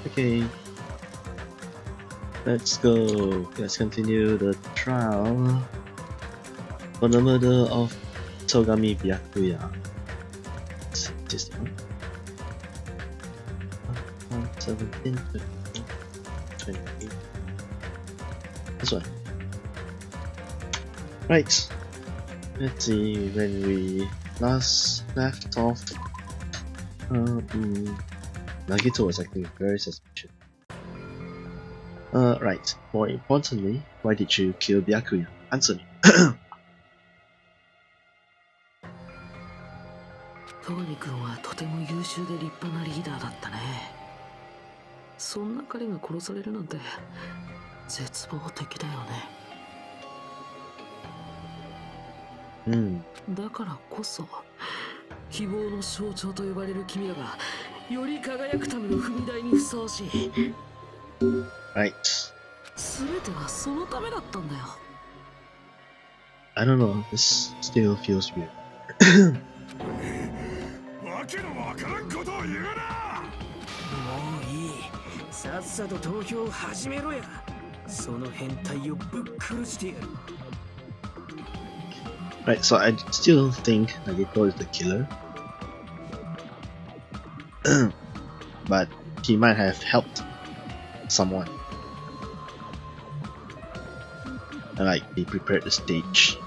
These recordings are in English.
Okay, let's go. Let's continue the trial for the murder of Togami Byakuya. This one. 17, 28. This one. Right. Let's see when we last left off. Nagito was acting very suspicious. Right. More importantly, why did you kill Byakuya? Answer me. 戸上君はとても優秀で立派なリーダーだったね。そんな彼が殺されるなんて絶望的だよね。だからこそ希望の象徴と呼ばれる君らがより輝くための踏み台にふさわしい。Right. 全てはそのためだったんだよ。I don't know. This still feels weird. わけのわからんことを言うな。もういい。さっさと投票を始めろや。その変態をぶっ殺してやる。Right, so I still think Nagito is the killer. But he might have helped someone. And like, he prepared the stage.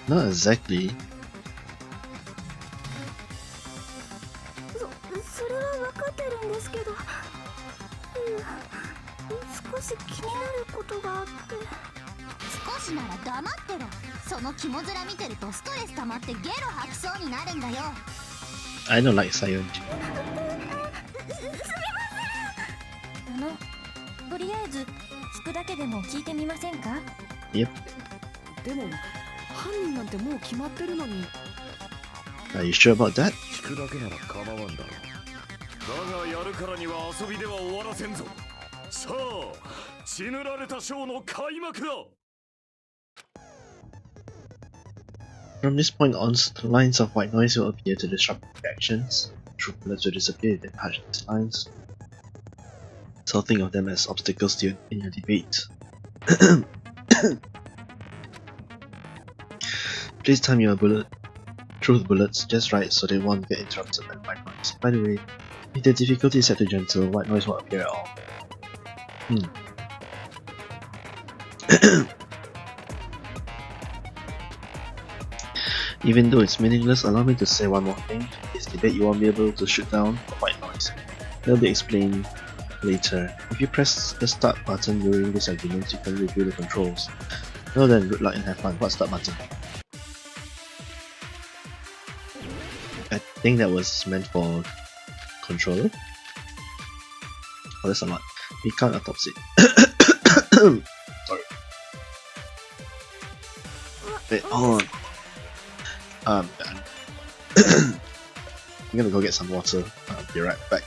Not exactly. それは分かってるんですけど、少し気になることがあって。少しなら黙ってろ。その肝面見てるとストレス溜まってゲロ吐きそうになるんだよ。 I don't like Sayonji. とりあえず聞くだけでも聞いてみませんか？ Yep. でも犯人なんてもう決まってるのに。 Are you sure about that? 聞くだけなら構わんだろう。だがやるからには遊びでは終わらせんぞ。さあ、血塗られたショーの開幕だ。 From this point on, the lines of white noise will appear to disrupt reactions. True bullets will disappear if they touch these lines. So think of them as obstacles to in your debate. Please time your truth bullets just right so they won't get interrupted by white noise. By the way, if the difficulty is set to gentle, white noise won't appear at all. Even though it's meaningless, allow me to say one more thing. This debate you won't be able to shoot down the white noise. They'll be explained later. If you press the start button during this argument, you can review the controls. Well then, good luck and have fun. What's start button? I think that was meant for controller. Oh, that's a lot. We can't autopsy. Sorry. Wait, hold on. I'm gonna go get some water. I'll be right back.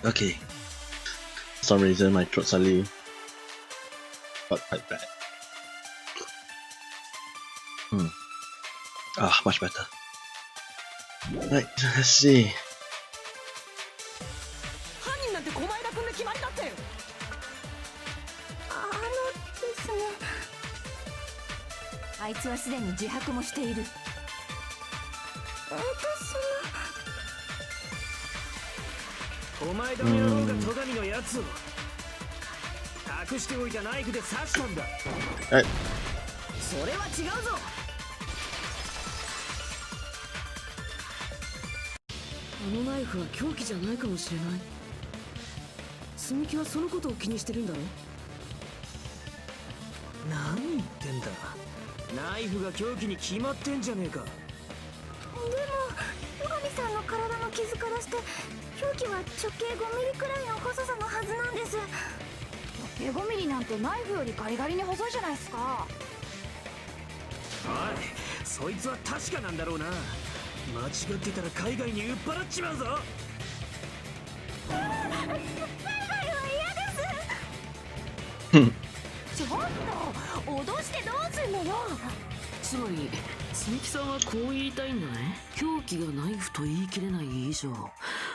Okay. For some reason, my throat suddenly got quite bad. Ah, much better. Right, let's see. 犯人なんて狛江田君で決まりだって。ですね、あいつはすでに自白もしている。お前だけ野郎が戸上のやつを隠しておいたナイフで刺したんだ。はい。それは違うぞ。あのナイフは凶器じゃないかもしれない。積木はそのことを気にしてるんだろ。何言ってんだ。ナイフが凶器に決まってんじゃねえか。でも戸上さんの体の傷からして凶器は直径5ミリくらいの細さのはずなんです。直径5ミリなんてナイフよりガリガリに細いじゃないですか。おい、そいつは確かなんだろうな。間違ってたら海外に売っ払っちまうぞ。海外は嫌です。ちょっと脅してどうすんのよ。つまり積木さんはこう言いたいんだね。凶器がナイフと言い切れない以上、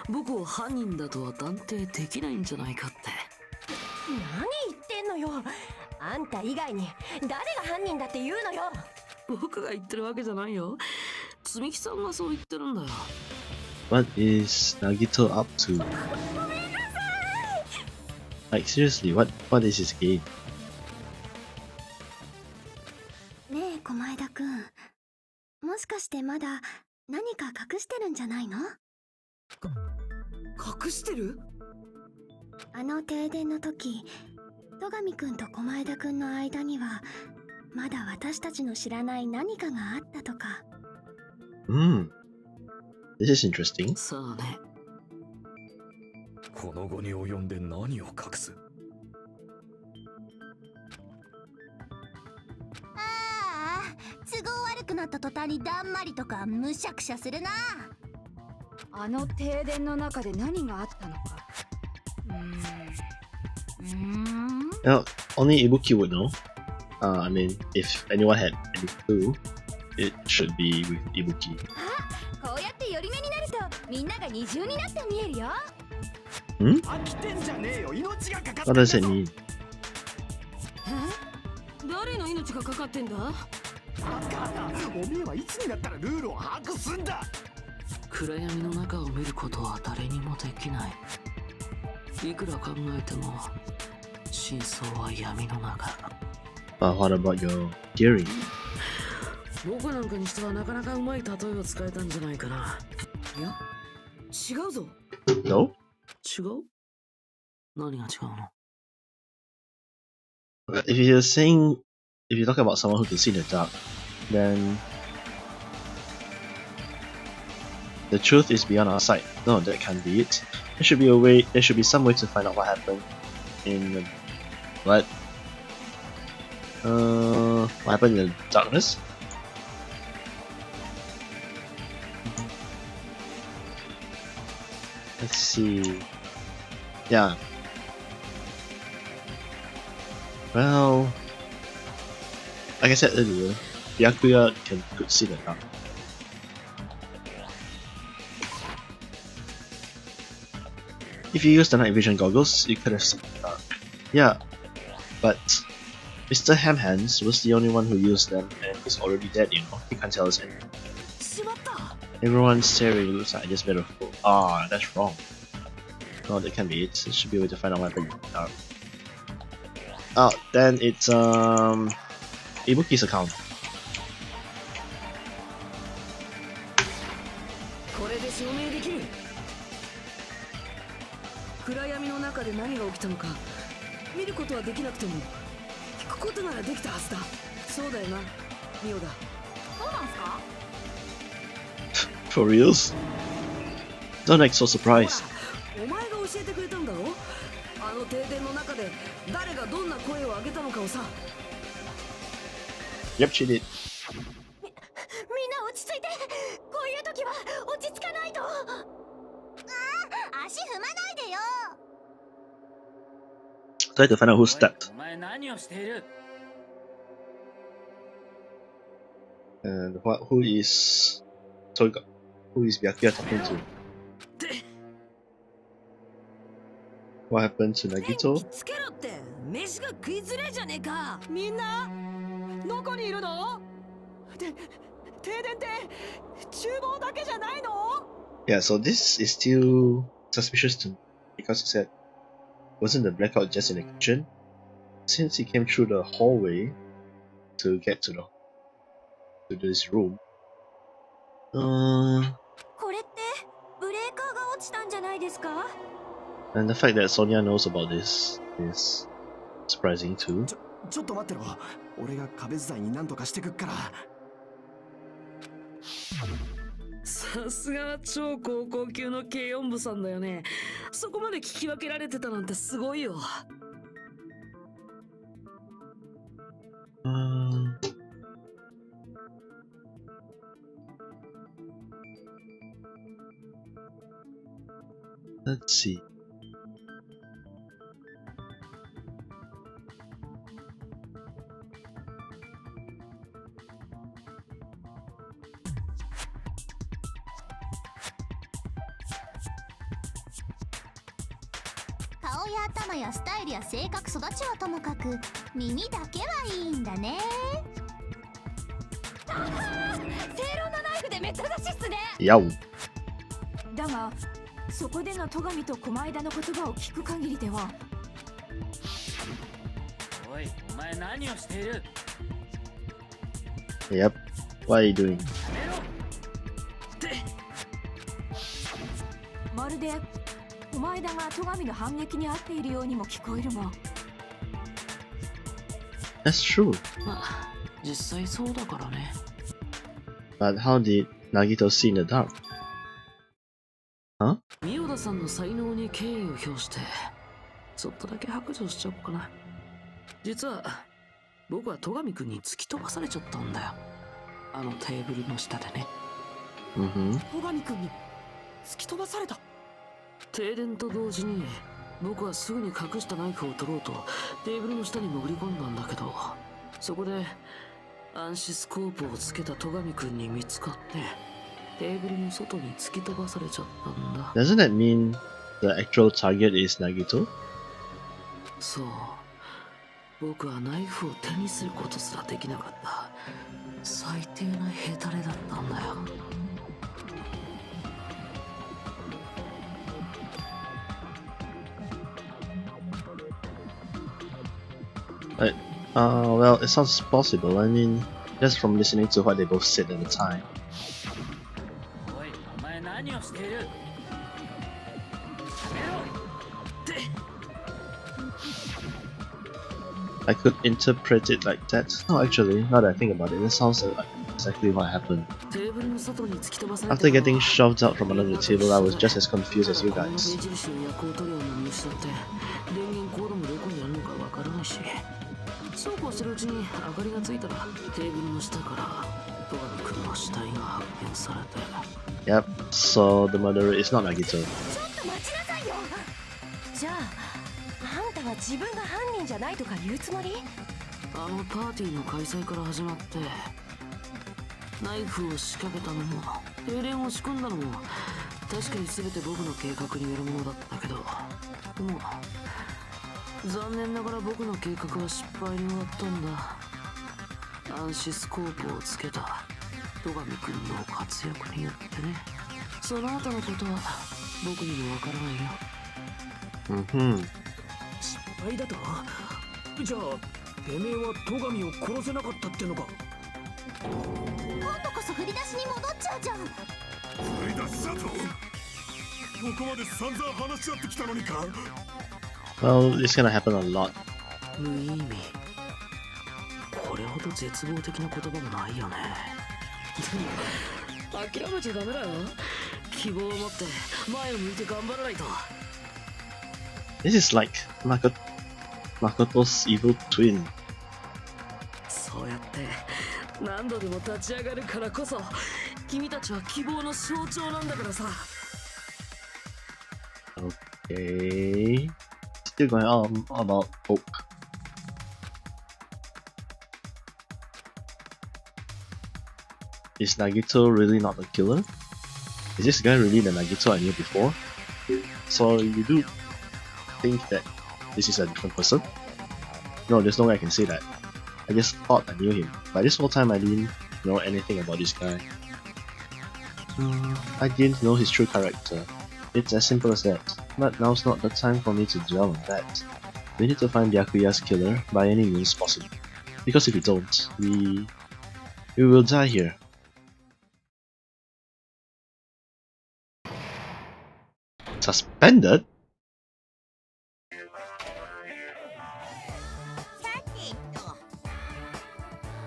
僕を犯人だとは断定できないんじゃないかって。何言ってんのよ。あんた以外に誰が犯人だって言うのよ。僕が言ってるわけじゃないよ。積木さんがそう言ってるんだよ。What is Nagito up to? Like seriously, what is his game? ねえ狛江田くん、もしかしてまだ何か隠してるんじゃないの？隠してる？あの停電の時、戸上くんと狛江田くんの間にはまだ私たちの知らない何かがあったとか。This is interesting. さあね。この後に及んで何を隠す？ああ、都合悪くなった途端にだんまりとかむしゃくしゃするな。あの停電の中で何があったのか。Now, only Ibuki would know. I mean, if anyone had any clue, it should be with Ibuki. こうやって寄り目になるとみんなが二重になって見えるよ。飽きてんじゃねえよ。命がかかってん What だ does ぞ。 it mean? 誰の命がかかってんだ？だからおめえはいつになったらルールを把握すんだ。暗闇の中を見ることは誰にもできない。いくら考えても真相は闇の中。What about your theory? 僕なんかにしてはなかなかうまい例えを使えたんじゃないかな。いや、違うぞ。 No? 違う？何が違うの？ If you're saying, if you're talking about someone who can see in the dark, then the truth is beyond our sight. No, that can't be it. There should be a way. There should be some way to find out what happened in the what? What happened in the darkness? Let's see. Yeah. Well, like I said earlier, Byakuya could see the dark. If you used the night vision goggles, you could have seen the dark. Yeah, but Mr. Hamhands was the only one who used them, and he's already dead, you know. He can't tell us anything. しまった。 Everyone's staring looks like I just made a fool. Ah, that's wrong. No, that can't be it. There should be a way to find out what happened in the dark. Oh, then it's Ibuki's account. これで証明できる。暗闇の中で何が起きたのか見ることはできなくても聞くことならできたはずだ。そうだよな、ミオだ。そうなんすか？ For reals? Don't act so surprised. お前が教えてくれたんだろ。あの停電の中で誰がどんな声を上げたのかをさ。 Yep, she did. みんな落ち着いて。こういう時は落ち着かないと。ああ、足踏まないでよ。Try to find out who stabbed. お前何をしている And who is Byakuya talking to? What happened to 電 Nagito? 気つけろって飯が食いづれえじゃねえか。みんなどこにいるの？停電って厨房だけじゃないの？ Yeah, so this is still suspicious to me because he said, wasn't the blackout just in the kitchen? Since he came through the hallway to get to this room. これってブレーカーが落ちたんじゃないですか？ And the fact that Sonia knows about this is surprising too. ちょっと待ってろ。俺が壁伝いに何とかしてくっから。さすがは超高校級の軽音部さんだよね。そこまで聞き分けられてたなんてすごいよ。Let's see.「顔や頭やスタイルや性格育ちはともかく耳だけはいいんだね」正論のナイフでめっちゃ出しっすね Yow. だがそこでの戸上と狛枝の言葉を聞く限りでは。おい、お前何をしている Yep. What are you doing? まるで狛枝が戸上の反撃に遭っているようにも聞こえるが。 That's true. まあ実際そうだからね。 But how did Nagito see in the dark? Huh? 三代田さんの才能に敬意を表してちょっとだけ白状しちゃおうかな。実は僕は戸上くんに突き飛ばされちゃったんだよ。あのテーブルの下でね。Mm-hmm. 戸上くんに突き飛ばされた。停電と同時に僕はすぐに隠したナイフを取ろうとテーブルの下に潜り込んだんだけど、そこで暗視スコープをつけた戸上くんに見つかってテーブルの外に突き飛ばされちゃったんだ。 Doesn't that mean the actual target is Nagito? そう、僕はナイフを手にすることすらできなかった。最低なヘタレだったんだよ。Well, it sounds possible. I mean, just from listening to what they both said at the time. おい、お前何をしている I could interpret it like that. No, actually, now that I think about it, that sounds like exactly what happened. テーブルの外に突き飛ばされ After getting shoved out from under the table, I was just as confused as you guys. 目印の夜光塗料も見失って電源コードもどこにあるのかわからないし、そうこうしてるうちに明かりがついたらテーブルの下から戸上君の死体が発見されて。 Yep, so the murderer is not Nagito. ちょっと待ちなさいよ。じゃああんたは自分が犯人じゃないとか言うつもり？あのパーティーの開催から始まってナイフを仕掛けたのも停電を仕組んだのも確かに全て僕の計画によるものだったけど、でも残念ながら僕の計画は失敗に終わったんだ。暗視スコープをつけた戸上君の活躍によってね。その後のことは僕にもわからないよ。Mm-hmm. 失敗だとじゃあ、てめえは戸上を殺せなかったってのか今度こそ振り出しに戻っちゃうじゃん。振り出しだとここまで散々話し合ってきたのにか Well, it's gonna happen a lot. 無意味。これほど絶望的な言葉もないよね。でも諦めちゃダメだよ。希望を持って前を向いて頑張らないと。 This is like Makoto's evil twin. そうやって何度でも立ち上がるからこそ君たちは希望の象徴なんだからさ。Okay. still going on about Poke. Is Nagito really not the killer? Is this guy really the Nagito I knew before? So you do think that this is a different person? No, there's no way I can say that. I just thought I knew him, but this whole time I didn't know anything about this guy. I didn't know his true character. It's as simple as that. But now's not the time for me to dwell on that. We need to find Byakuya's killer by any means possible. Because if we don't, we will die here. Suspended?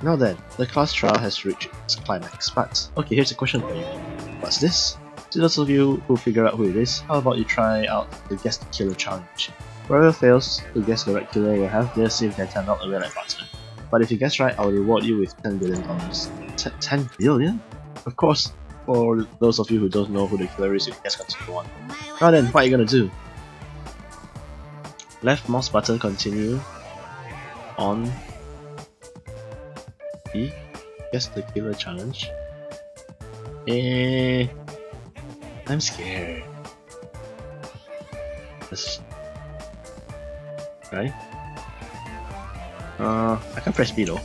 Now then, the class trial has reached its climax, but okay, here's a question for you. What's this? To those of you who figure out who it is, how about you try out the Guess the Killer challenge. Whoever fails to guess the right killer will have their save their $10 red light button. But if you guess right, I will reward you with $10 billion. 10 billion? Of course, for those of you who don't know who the killer is, you can guess continue on. Now then, what are you gonna do? Left mouse button continue on the Guess the Killer challenge. I'm scared. Right? I can press B though.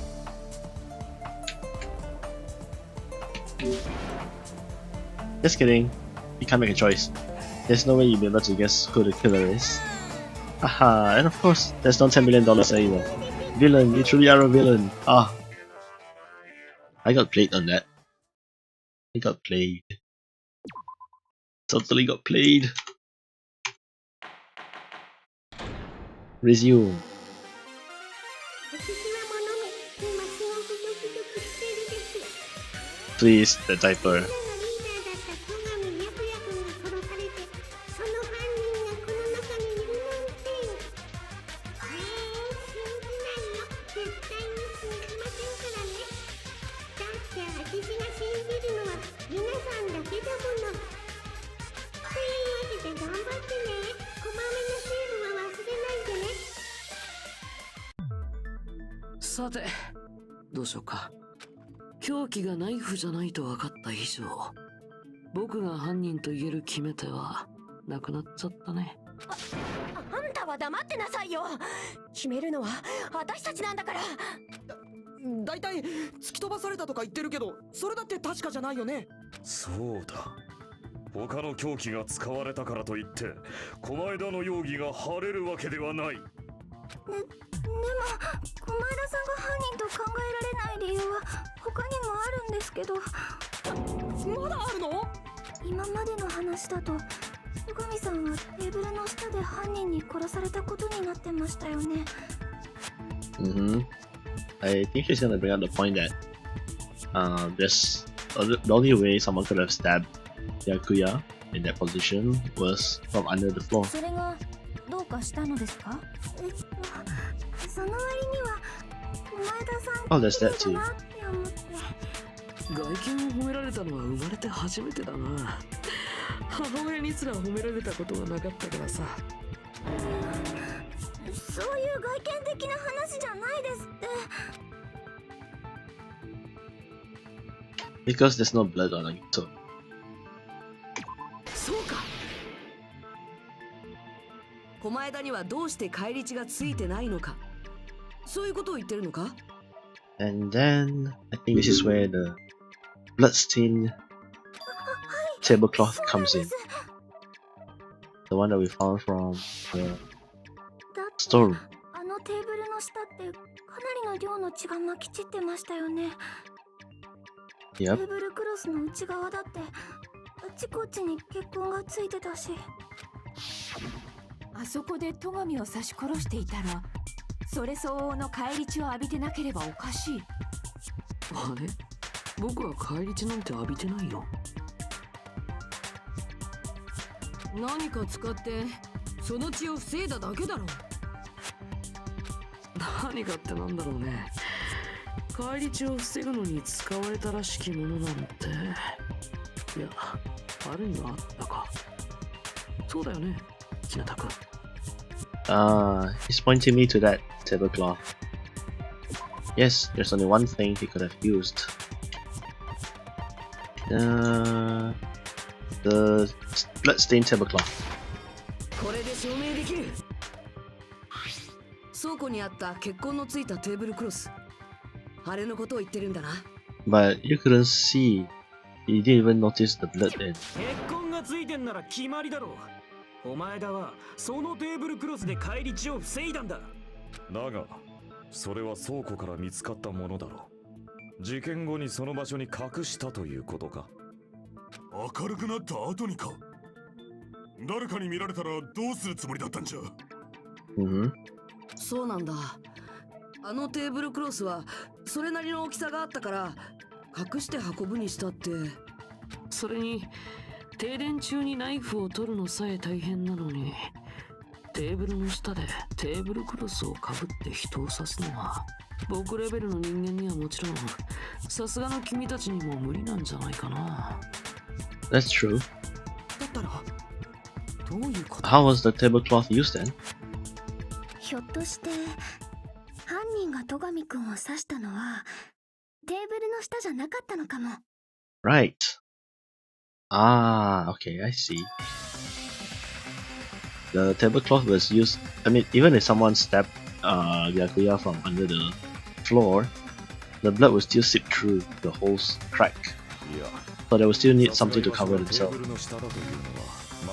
Just kidding. You can't make a choice. There's no way you'll be able to guess who the killer is. Haha, and of course, there's no $10 million either. Villain, you truly are a villain. Ah. I got played on that. I got played. Totally got played. Resume. Please, the diaper.さて、どうしようか。凶器がナイフじゃないと分かった以上、僕が犯人と言える決め手はなくなっちゃったね。あんたは黙ってなさいよ。決めるのは私たちなんだから。だいたい突き飛ばされたとか言ってるけど、それだって確かじゃないよね。そうだ。他の凶器が使われたからといって狛枝の容疑が晴れるわけではない。でも狛枝さんが犯人と考えられない理由は他にもあるんですけど。まだあるの？今までの話だと宇上さんはテーブルの下で犯人に殺されたことになってましたよね。I think she's gonna bring up the point that there's the only way someone could have stabbed Byakuya in that position was from under the floor. それがどうかしたのですか？その割には狛枝さん Oh, there's that too. だなって思って。外見を褒められたのは生まれて初めてだな。母親にすら褒められたことがなかったからさ。そういう外見的な話じゃないですって。Because there's no blood on Nagito. そうか。狛枝にはどうして返り血がついてないのか。そういうことを言ってるのか？ And then I think this is where the bloodstained tablecloth comes in. The one that we found from the storeroom. あのテーブルの下ってかなりの量の血がまき散ってましたよね。テ Yep. ーブルクロスの内側だってあちこちに血痕がついてたし。あそこで戸上を刺し殺していたら、それ相応の返り血を浴びてなければおかしい。あれ？僕は返り血なんて浴びてないよ。何か使ってその血を防いだだけだろう。何かってなんだろうね。返り血を防ぐのに使われたらしきものなんて、いや、あるにはあったか。そうだよね、ひなたくん。He's pointing me to that tablecloth. Yes, there's only one thing he could have used. The blood-stained tablecloth. これで証明できる。倉庫にあった血痕のついたテーブルクロス。あれのことを言ってるんだな。But you couldn't see. You didn't even notice the blood then. 血痕がついてんなら決まりだろう。お前だはそのテーブルクロスで返り血を防いだんだ。だがそれは倉庫から見つかったものだろう。事件後にその場所に隠したということか。明るくなった後にか。誰かに見られたらどうするつもりだったんじゃ。そうなんだ。あのテーブルクロスはそれなりの大きさがあったから隠して運ぶにしたって。それに停電中にナイフを取るのさえ大変なのに、テーブルの下でテーブルクロスをかぶって人を刺すのは僕レベルの人間にはもちろん、さすがの君たちにも無理なんじゃないかな。That's true. だったらどういうこと？ How was the tablecloth used then? ひょっとして犯人が戸上くんを刺したのはテーブルの下じゃなかったのかも。 Right. Ah, okay, I see. The tablecloth was used. I mean, even if someone stabbed Byakuya from under the floor, the blood would still seep through the hole's crack. いや、 So they would still need something to cover テー themselves. ブルの下だというの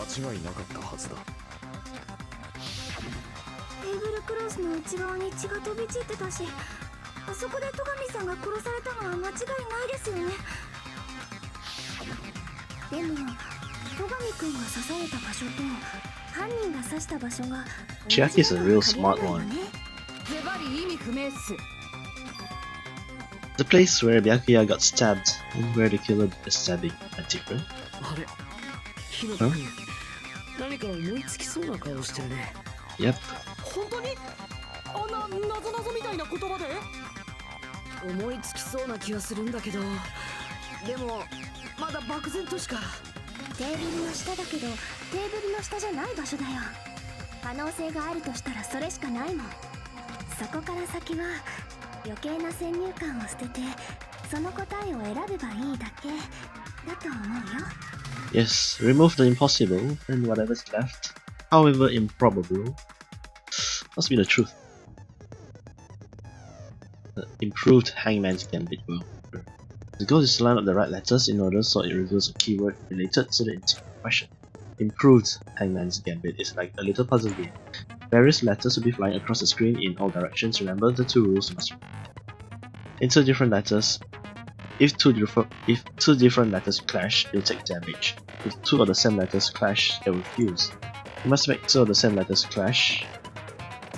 は間違いなかったはずだ。テーブルクロスの内側に血が飛び散ってたし、あそこで戸上さんが殺されたのは間違いないですよね。でも戸上くんが刺された場所と犯人が刺した場所が Chiaki is a real smart one. ズバリ意味不明っす。 The place where Byakuya got stabbed and where the killer did the stabbing are different. あれ、ひろと君、何か思いつきそうな顔してるね。 Yep. 本当にあんな謎々みたいな言葉で。思いつきそうな気がするんだけど、でもまだ漠然としか。テーブルの下だけどテーブルの下じゃない場所だよ。可能性があるとしたらそれしかないもん。そこから先は余計な先入観を捨ててその答えを選べばいいだけだと思うよ。 Yes, remove the impossible and whatever's left, however improbable, must be the truth. The improved Hangman's Gambit will. The goal is to line up the right letters in order so it reveals a keyword related to the intended question. Improved Hangman's Gambit is like a little puzzle game. Various letters will be flying across the screen in all directions. Remember the two rules you must remember. Insert different letters. If two different letters clash, you'll take damage. If two of the same letters clash, they will fuse. You must make two of the same letters clash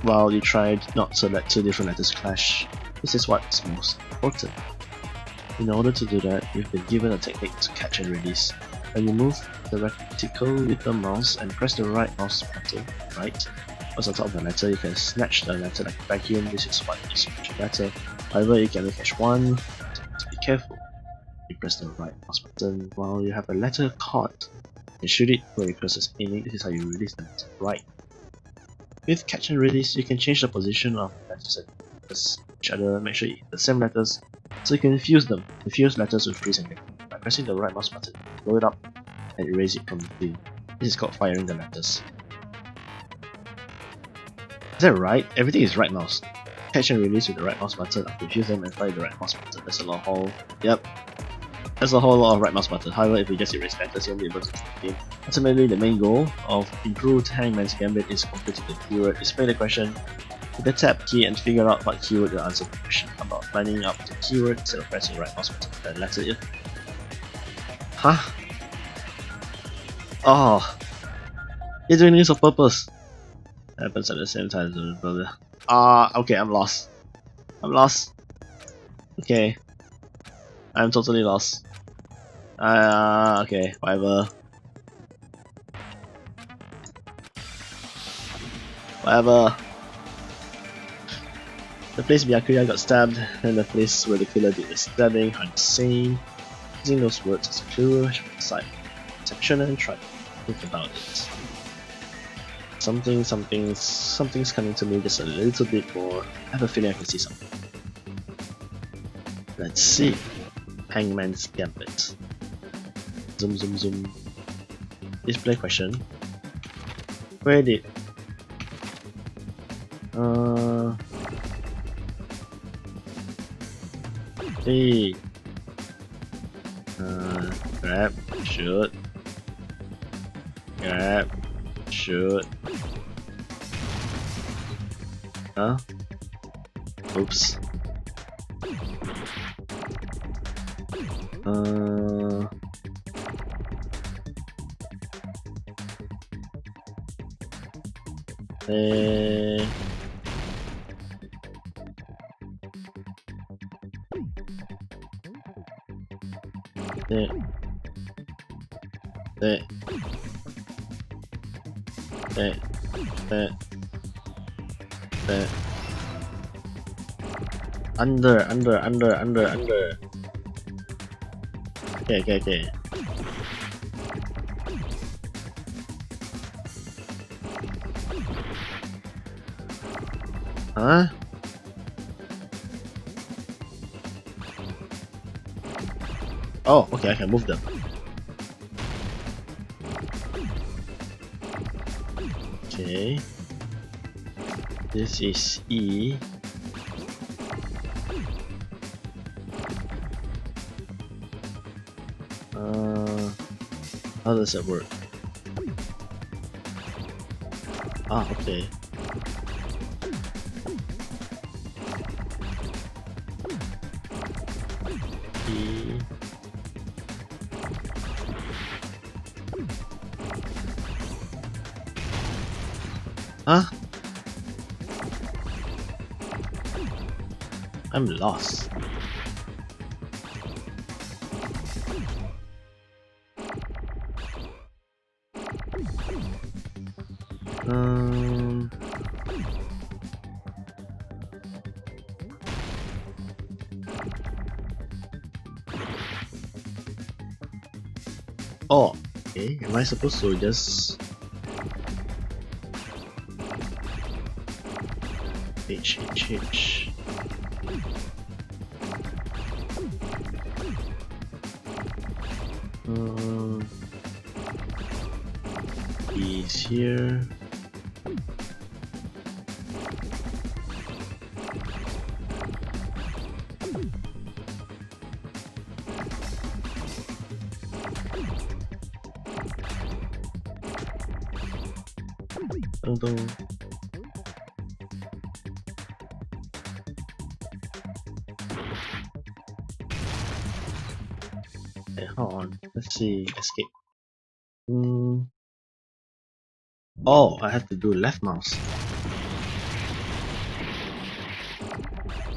while you try not to let two different letters clash. This is what's most important. In order to do that, you've been given a technique to catch and release. When you move the reticle with the mouse and press the right mouse button, right, what's on top of the letter, you can snatch the letter like a vacuum. This is what you snatch the letter. However, you can only catch one. So be careful. You press the right mouse button while you have a letter caught and shoot it where your cursor is aiming. This is how you release the letter right. With catch and release, you can change the position of the letters and each other. Make sure you hit the same letters so you can fuse them. The fused letters will freeze and get by pressing the right mouse button, blow it up and erase it from the view. This is called firing the letters. Is that right? Everything is right mouse. Catch and release with the right mouse button, fuse them and fire the right mouse button. That's a whole. Yep. That's a whole lot of right mouse button. However, if you just erase letters, you'll be able to the game. Ultimately, the main goal of improved Hangman's Gambit is completing the keyword. Display the question with the tab key and figure out what keyword will answer the question. About lining up the keyword instead of pressing the right mouse button. Then letter it. Huh? Oh. You're doing this on purpose. Happens at the same time. Okay, I'm lost. I'm lost. Okay. I'm totally lost. Okay, whatever. Whatever. The place Byakuya got stabbed and the place where the killer did the stabbing are the same. Using those words as a clue, I should decide perception and try to think about it. Something's coming to me just a little bit more. I have a feeling I can see something. Let's see. Hangman's Gambit. Zoom zoom zoom. Display question. Where did hey, grab, shoot, grab, shoot. Huh? Oops. Under. Okay. Huh? Oh, okay, I can move them. Okay. This is E. How does that work? Ah, okay. E. Huh? I'm lost. Oh, okay. Am I supposed to just H. He's here. Dong. Okay, hold on. Let's see. Escape. Oh, I have to do left mouse.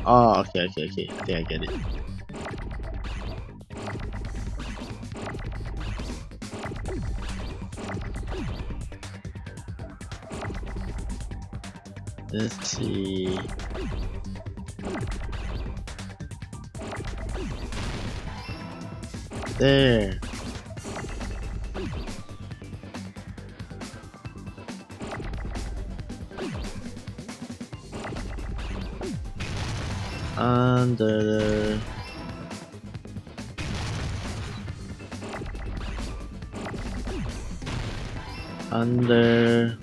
Oh, okay. I think I get it. Let's see. There. Under. Under.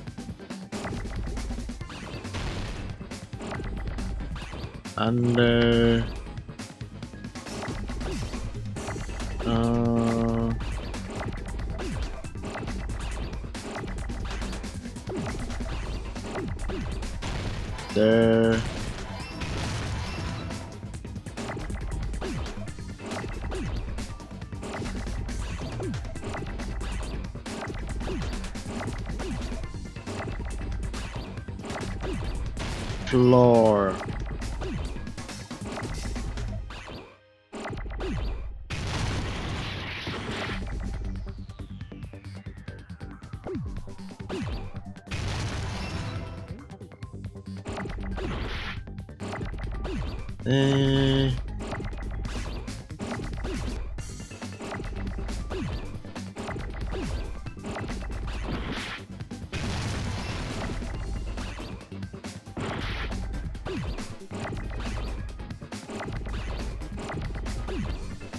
There. Floor.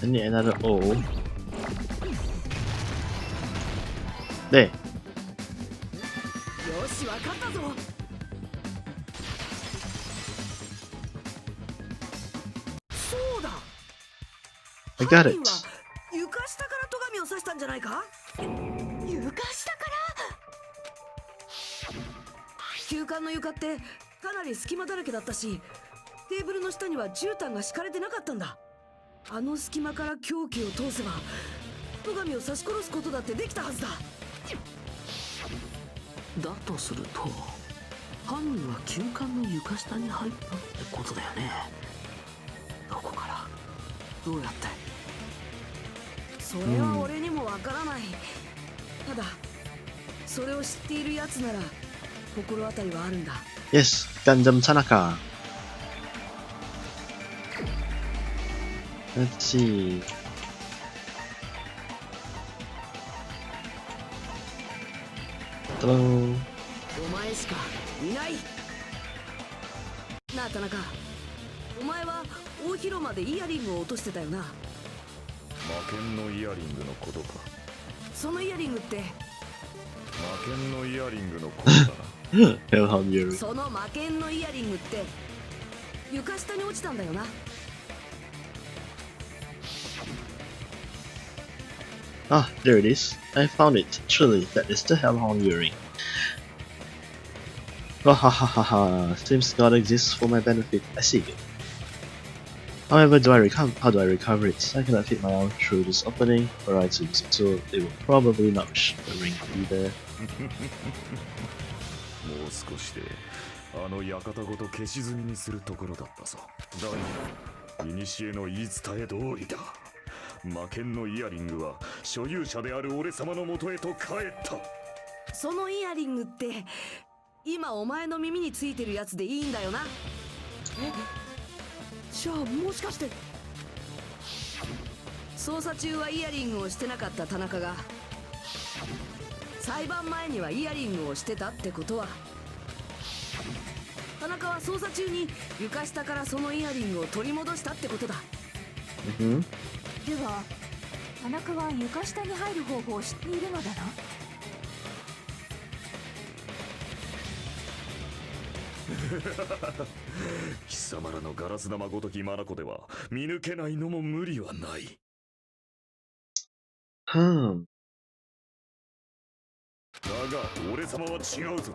I need another O. There. よし、わかったぞ。そうだ。 I got it. 犯人は床下から戸上を刺したんじゃないか。床下から休館の床ってかなり隙間だらけだったし、テーブルの下には絨毯が敷かれてなかったんだ。あの隙間から凶器を通せば戸上を刺し殺すことだってできたはずだ。だとすると犯人は休館の床下に入ったってことだよね。どこからどうやって。それは俺にもわからない。ただそれを知っているやつなら心当たりはあるんだ。 Yes, Gundam Tanaka. Let's see. Hello. お前しかいない。なあ田中、お前は大広間でイヤリングを落としてたよな。魔剣のイヤリングのことか。そのイヤリングって魔剣のイヤリングのことだな。Hellhound Yuri. その魔剣のイヤリングって床下に落ちたんだよな。 Ah, there it is. I found it. Truly, that is the Hellhound Yuri. Wahahaha. Seems God exists for my benefit. I see it. However, how do I recover it? I cannot fit my arm through this opening. Were I to use a tool, it will probably not reach the ring either. もう少しであの館ごと消し済みにするところだったぞ。だが、古の言い伝え通りだ。魔剣のイヤリングは所有者である俺様の元へと帰った。そのイヤリングって今お前の耳についてるやつでいいんだよな。え、じゃあもしかして捜査中はイヤリングをしてなかった田中が裁判前にはイヤリングをしてたってことは、田中は捜査中に床下からそのイヤリングを取り戻したってことだ。 Mm-hmm. では田中は床下に入る方法を知っているのだな。貴様らのガラス玉ごとき眼では見抜けないのも無理はない。だが俺様は違うぞ。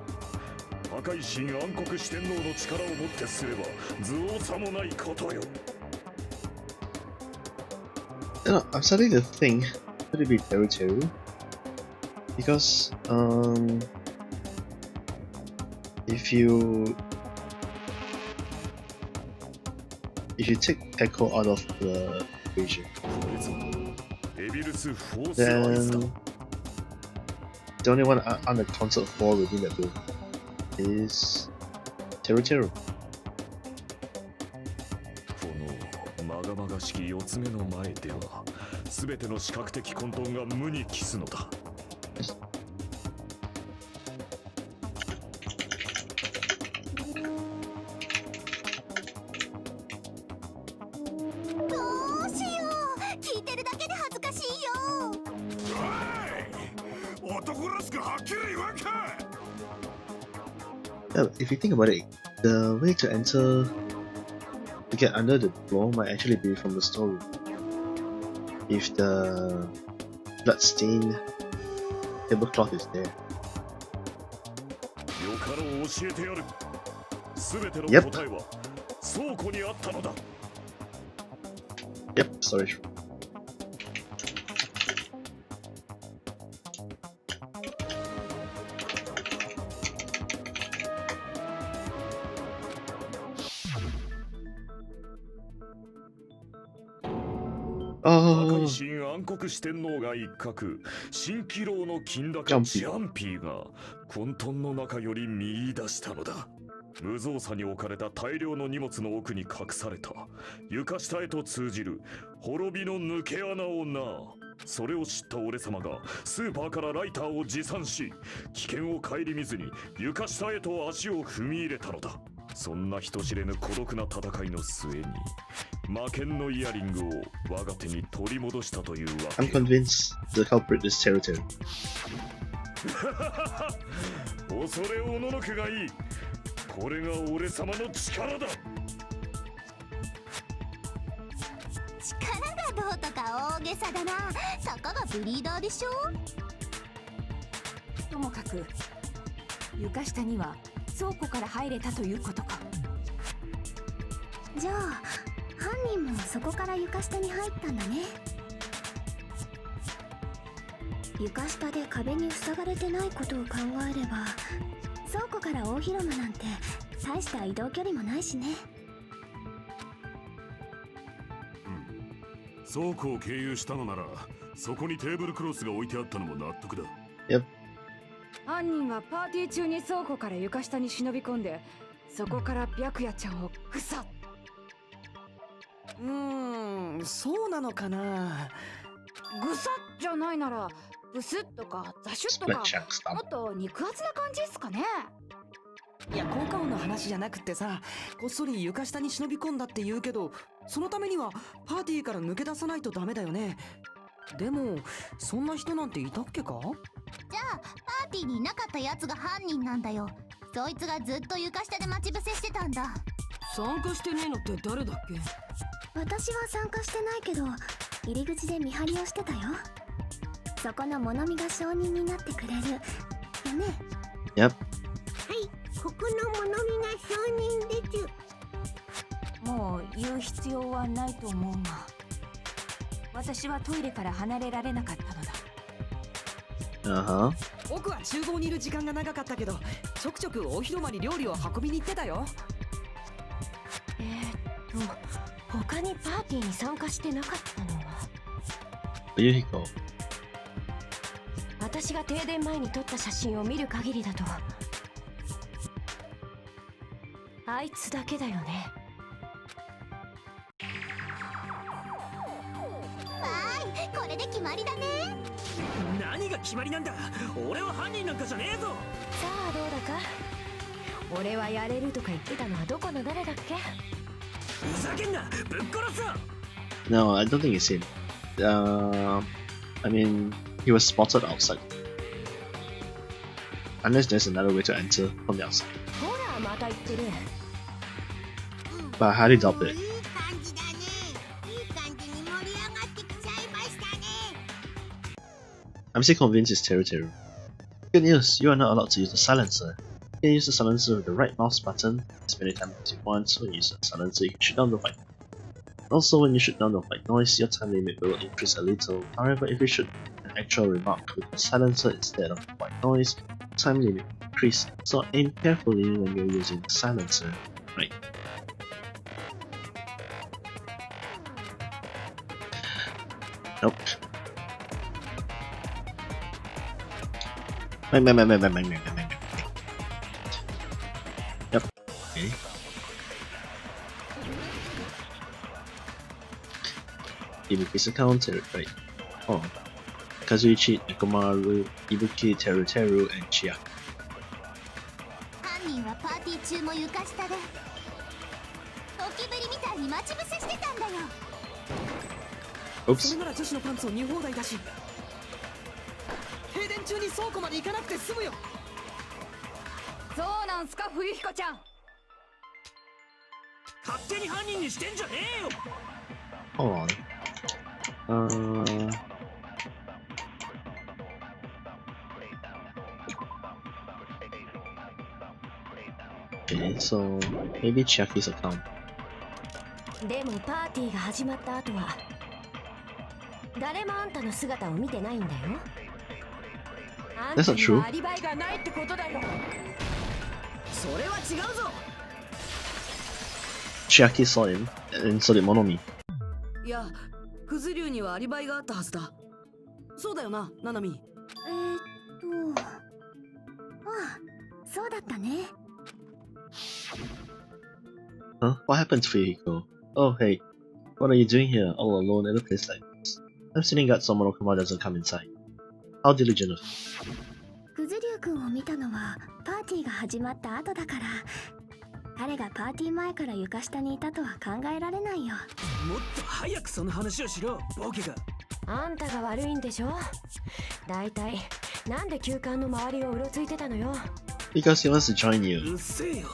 破壊神暗黒四天王の力をもってすれば図王さもないことよ。 You know, I'm starting to think, could it be Teru? Because, if you take Echo out of the equation, then the only one unaccounted for within that building is Teru. まがまがしき4つ目の前では全ての視覚的混沌が無に帰すのだ。どうしよう、聞いてるだけで恥ずかしいよ。おい、男らしくはっきり言わんか。 Yeah, if you think about it, the way to enter to get under the floor might actually be from the storeroom. If the bloodstained tablecloth is there. よかろう教えてやる。全ての Yep. 答えは倉庫にあったのだ。 Yep, storage room. Oh, 新暗黒四天王が一角、蜃気楼の金高ジャンピージャンピーが混沌の中より見出したのだ。無造作に置かれた大量の荷物の奥に隠された床下へと通じる滅びの抜け穴をな。それを知った俺様がスーパーからライターを持参し、危険を顧みずに床下へと足を踏み入れたのだ。そんな人知れぬ孤独な戦いの末に魔剣のイヤリングを我が手に取り戻したというわけ。 I'm convinced the culprit is Teruteru. 恐れおののくがいい。これが俺様の力だ。力がどうとか大げさだな。たかがブリーダーでしょ。ともかく床下には倉庫から入れたということか。じゃあ犯人もそこから床下に入ったんだね。床下で壁に塞がれてないことを考えれば、倉庫から大広間なんて大した移動距離もないしね。倉庫を経由したのなら、そこにテーブルクロスが置いてあったのも納得だ。犯人はパーティー中に倉庫から床下に忍び込んで、そこから白夜ちゃんをグサッ。そうなのかな。グサッじゃないならブスッとかザシュッと Split か checks もっと肉厚な感じっすかね。いや、効果音の話じゃなくってさ、こっそり床下に忍び込んだって言うけど、そのためにはパーティーから抜け出さないとダメだよね。でもそんな人なんていたっけか。じゃあパーティーにいなかったやつが犯人なんだよ。そいつがずっと床下で待ち伏せしてたんだ。参加してねえのって誰だっけ。私は参加してないけど、入り口で見張りをしてたよ。そこの物見が証人になってくれるよね。 Yep. ここの物見が証人です。もう言う必要はないと思うが、私はトイレから離れられなかったのだ。僕は厨房にいる時間が長かったけど、ちょくちょく大広間に料理を運びに行ってたよ。他にパーティーに参加してなかったのは、 Yuriko. 私が停電前に撮った写真を見る限りだとあいつだけだよね。わーい、これで決まりだね。何が決まりなんだ。俺は犯人なんかじゃねえぞ。さあどうだか。俺はやれるとか言ってたのはどこの誰だっけ。ふざけんな、ぶっ殺すぞ。 No, I don't think it's him. I mean, he was spotted outside. Unless there's another way to enter from the outside. ほらまた言ってる。 But I highly doubt it. いい感じだね。いい感じに盛り上がってきちゃいましたね。 I'm still convinced it's Teruteru. Good news, you are not allowed to use the silencer. You can use the silencer with the right mouse button as many times as you want. When you use the silencer, you can shoot down the white. Also, when you shoot down the white noise, your time limit will increase a little. However, if you shoot an actual remark with the silencer instead of the white noise, time limit will increase. So aim carefully when you're using the silencer. Right. Nope. Bang, bang, bang, bang, bang, bang, bang, bang, bang. Yep. Okay. Ibuki's account, right. Oh. Kazuichi, Nekomaru, Ibuki, Teruteru, and Chia. 犯人はパーティー中も床下でゴキブリみたいに待ち伏せしてたんだよ。そ Oops. れなら女子のパンツを見放題だし、停電中に倉庫まで行かなくて済むよ。そうなんすか冬彦ちゃん。勝手に犯人にしてんじゃねえよ。 Hold on. Okay, so maybe Chiaki's account. でもパーティーが始まった後は誰もあんたの姿を見てないんだよ。あん That's た not に true. はアリバイがないってことだよ。それは違うぞ。 Chiaki saw him, and so did Monomi. いや、クズ流にはアリバイがあったはずだ。そうだよな、ナナミ。ああ、そうだったね。 Huh? What happened to Fuyuhiko? Oh, hey. What are you doing here, all alone in a place like this? I'm sitting guard so Monokuma doesn't come inside. How diligent of you. クズリュウ君を見たのはパーティーが始まった後だから、彼がパーティー前から床下にいたとは考えられないよ。もっと早くその話をしろ、ボケが。あんたが悪いんでしょ。だいたいなんで休館の周りをうろついてたのよ。 Because he wants to join you. うっせえよ。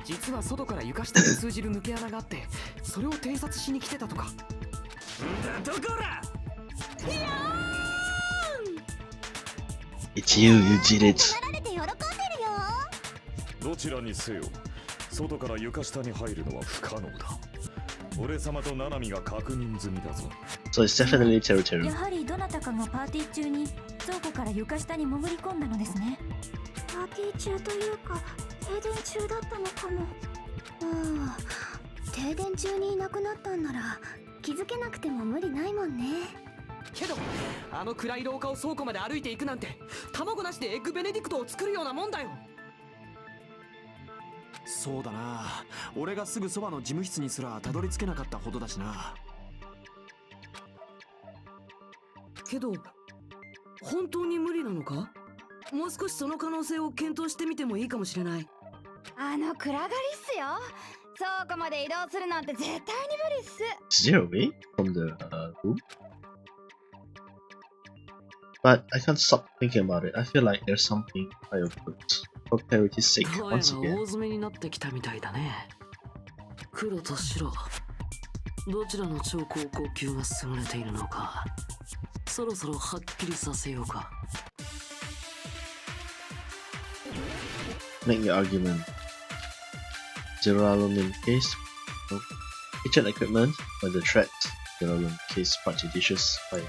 実は外から床下に通じる抜け穴があって、それを偵察しに来てたとか。だとこら。It's you, you did it. なられて喜んでるよ。どちらにせよ、外から床下に入るのは不可能だ。俺様とナナミが確認済みだぞ。So it's definitely territory. やはりどなたかがパーティー中に倉庫から床下に潜り込んだのですね。パーティー中というか停電中だったのかも。ああ、停電中にいなくなったんなら気づけなくても無理ないもんね。けど、あの暗い廊下を倉庫まで歩いていくなんて、卵なしでエッグベネディクトを作るようなもんだよ。そうだな、俺がすぐそばの事務室にすらたどり着けなかったほどだしな。けど本当に無理なのか？もう少しその可能性を検討してみてもいいかもしれない。あの暗がりっすよ。倉庫まで移動するなんて絶対に無理っす。 Is there a way from the room? But I can't stop thinking about it. I feel like there's something I overlooked. For clarity's sake, どうやら once 大 again. 詰めになってきたみたいだね。黒と白、どちらの超高校級が優れているのか、そろそろはっきりさせようか。Make your argument. Zero aluminum case. No. Kitchen equipment. By the threat. Zero aluminum case. Party dishes. By.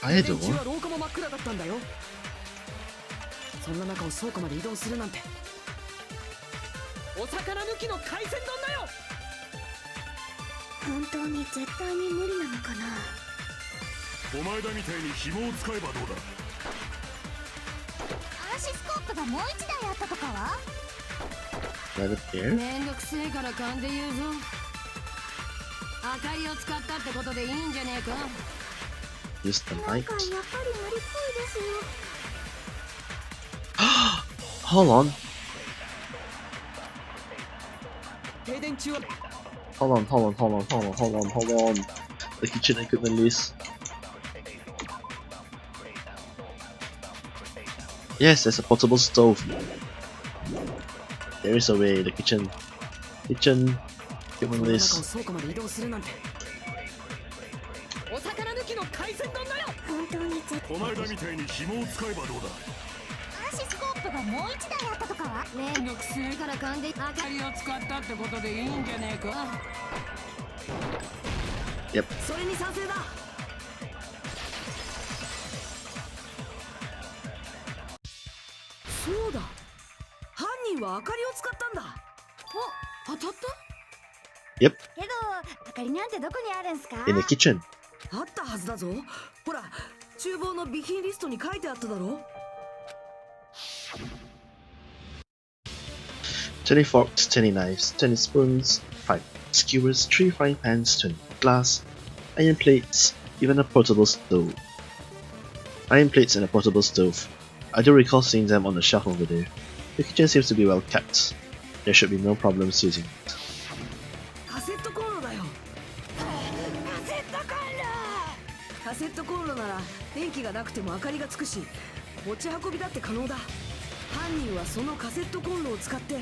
I 停 don't 電中 know. は廊下も真っ暗だったんだよ。そんな中を倉庫まで移動するなんて。お魚抜きの海鮮丼だよ。本当に絶対に無理なのかな。お前だみたいに紐を使えばどうだ。アーシスコープがもう一台あったとかは。 Right up there. めんどくせえから勘で言うぞ。明かりを使ったってことでいいんじゃねえか。 Use the なん light. かやっぱり無理っぽいですよ。Hold on. 停電中は Hold on. The kitchen equipment list. Yes, there's a portable stove. There is a way. The kitchen equipment この中を list. 倉庫まで移動するなんて。お魚抜きの海鮮丼だよ。本当に絶お前だみたいに紐を使えばどうだ。アーシスコープがもう一台あったとかは。めんどくせえから勘で明かりを使ったってことでいいんじゃねえか。それに賛成だ。そうだ、犯人は明かりを使ったんだ。当たった？けど明かりなんてどこにあるんすか？ In the kitchen. あったはずだぞ。ほら、厨房の備品リストに書いてあっただろ。20 forks, 20 knives, 20 spoons, 5 skewers, 3 frying pans, 20 glass, iron plates, even a portable stove. Iron plates and a portable stove. I do recall seeing them on the shelf over there. The kitchen seems to be well kept. There should be no problems using it. カセットコンロだよ。カセットコンロなら電気がなくても明かりがつくし、持ち運びだって可能だ。犯人はそのカセットコンロを使って